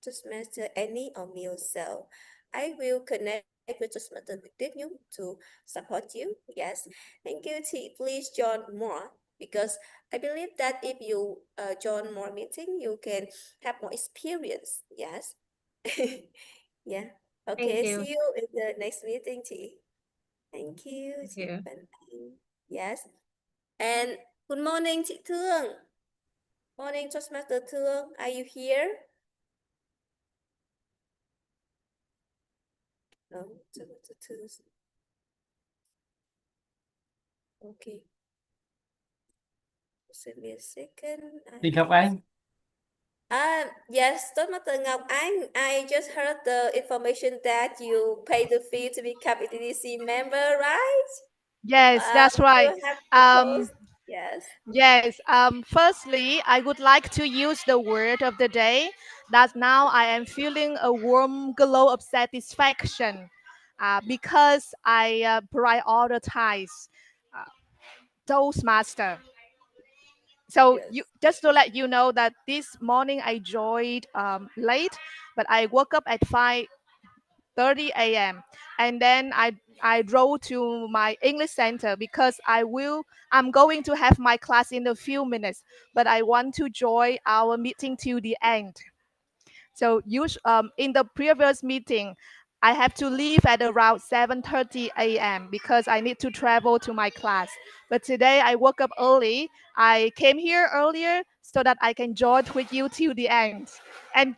Toastmaster Annie or me. So I will connect with Toastmaster with you to support you. Yes, thank you. Please join more, because I believe that if you join more meeting, you can have more experience. Yes. Yeah. Thank Okay. you. See you in the next meeting, Chị. Thank you, Thank chị you. Vân Anh. Yes. And good morning, chị Thương. Morning, Toastmaster Thương. Are you here? No, Toastmaster Thương. Okay. Give me a second. Đi Ngọc Anh. Yes, Toastmaster Ngọc Anh. I just heard the information that you pay the fee to become a TDC member, right? Yes, that's right. You have to post. Yes. Yes. Firstly, I would like to use the word of the day that now I am feeling a warm glow of satisfaction because I prioritize uh, Toastmaster. So Yes. you just to let you know that this morning I joined late, but I woke up at 5:30 a.m. and then I drove to my English center because I'm going to have my class in a few minutes, but I want to join our meeting till the end. So in the previous meeting, I have to leave at around 7:30 a.m. because I need to travel to my class. But today I woke up early. I came here earlier so that I can join with you till the end. And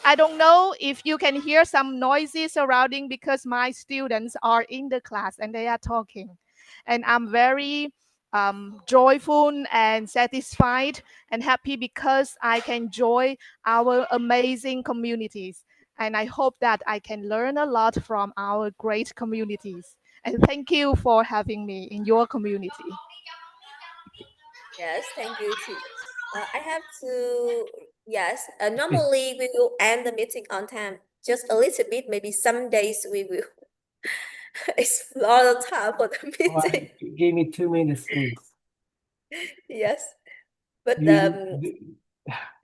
I don't know if you can hear some noises surrounding because my students are in the class and they are talking. And I'm very joyful and satisfied and happy because I can join our amazing communities. And I hope that I can learn a lot from our great communities. And thank you for having me in your community. Yes, thank you, Chi. I have to, yes, normally we will end the meeting on time, just a little bit. Maybe some days we will explore the time for the All right. meeting. Give me 2 minutes, please. Yes, but You,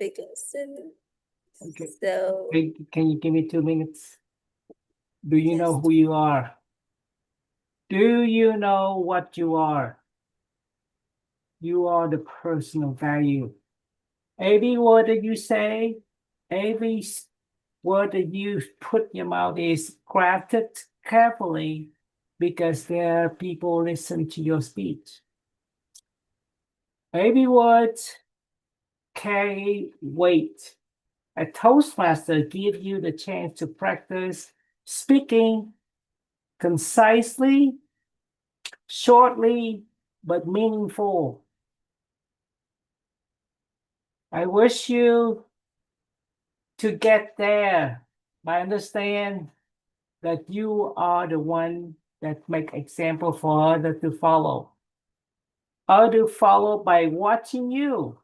big lesson. okay. So, Can you give me 2 minutes? Do you know yes, who you are? Do you know what you are? You are the personal value. Every word that you say, every word that you put in your mouth is crafted carefully because there are people listen to your speech. Every word carry weight. A Toastmaster gives you the chance to practice speaking concisely, shortly, but meaningful. I wish you to get there. I understand that you are the one that make example for others to follow. Others follow by watching you,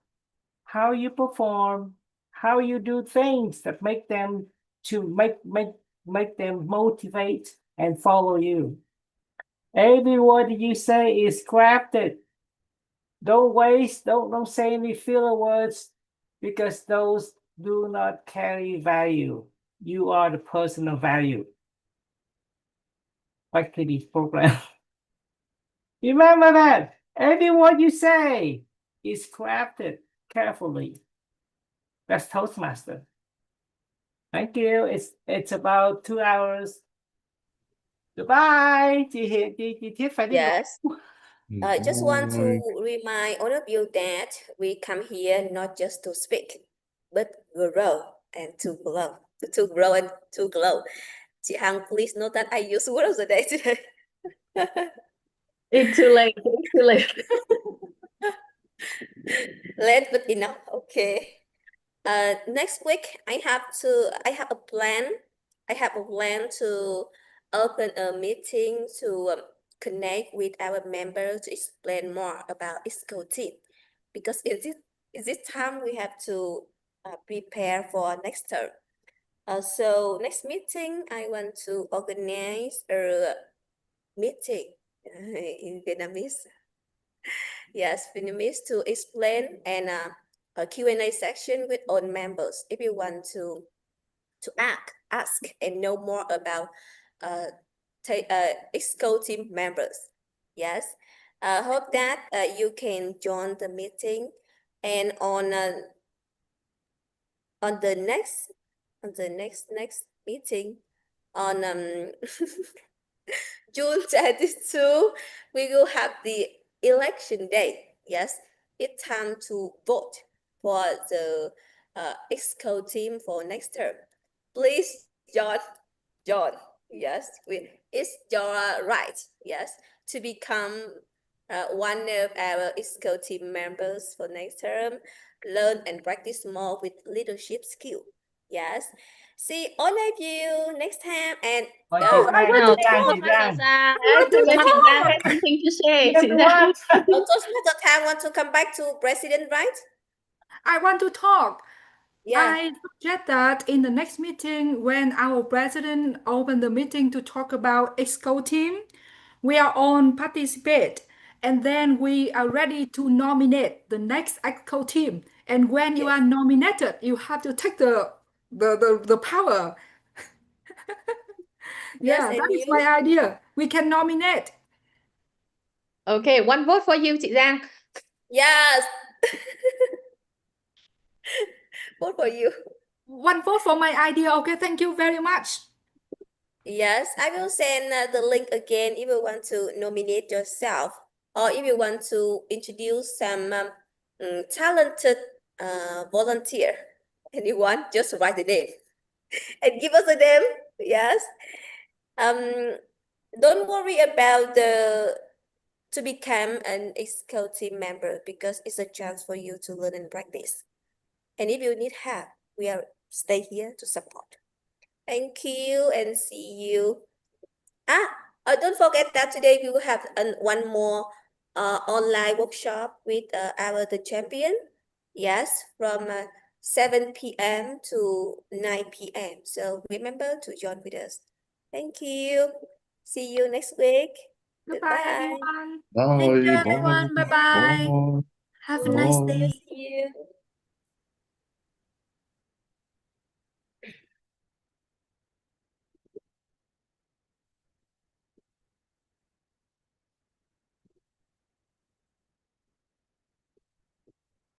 how you perform, how you do things that make them to make them motivate and follow you. Every word you say is crafted. Don't waste, don't say any filler words because those do not carry value. You are the person of value. Back to this program. Remember that every word you say is crafted carefully. That's Toastmaster. Thank you. It's about 2 hours. Goodbye. Chị Thiết phải đi ngủ. yes. I just want to remind all of you that we come here not just to speak, but grow and to grow, to grow and to glow. Chị Hằng, please note that I use word of the day today. It's too late. It's too late. Late but enough. Okay. Next week I have a plan. I have a plan to open a meeting to connect with our members to explain more about ISCO team, because in this time we have to prepare for next term. So next meeting I want to organize a meeting in Vietnamese. Yes, Vietnamese, to explain and a Q&A section with all members. If you want to ask and know more about ISCO team members. Yes, hope that you can join the meeting, and on the next meeting on June 22, we will have the election day. Yes, it's time to vote for the EXCO team for next term. Please join. Yes, it's your right. Yes, to become one of our EXCO team members for next term. Learn and practice more with leadership skill. Yes. See all of you next time, and Ôi, oh, chị I Giang, want to chị Giang, talk. chị Giang. Chị Giang has something to say. Guess Chị Giang. what? Toastmaster Tang want to come back to president, right? I want to talk. Yeah. I suggest that in the next meeting, when our president open the meeting to talk about EXCO team, we are on participate, and then we are ready to nominate the next EXCO team. And when you are nominated, you have to take the power. Yeah, Yes, that and is you? my idea. We can nominate. Okay, one vote for you, chị Giang. Yes. Vote for you. One vote for my idea. Okay, thank you very much. Yes, I will send the link again if you want to nominate yourself, or if you want to introduce some talented volunteer. Anyone, just write the name and give us a name. Yes. Don't worry about to become an EXCO team member, because it's a chance for you to learn and practice. And if you need help, we are stay here to support. Thank you and see you. Don't forget that today we will have one more online workshop with the champion. Yes, from 7 p.m. to 9 p.m. So remember to join with us. Thank you. See you next week. Goodbye, everyone. Bye, Thank you, bye, everyone. Bye bye. bye, Have a nice bye. day. See you.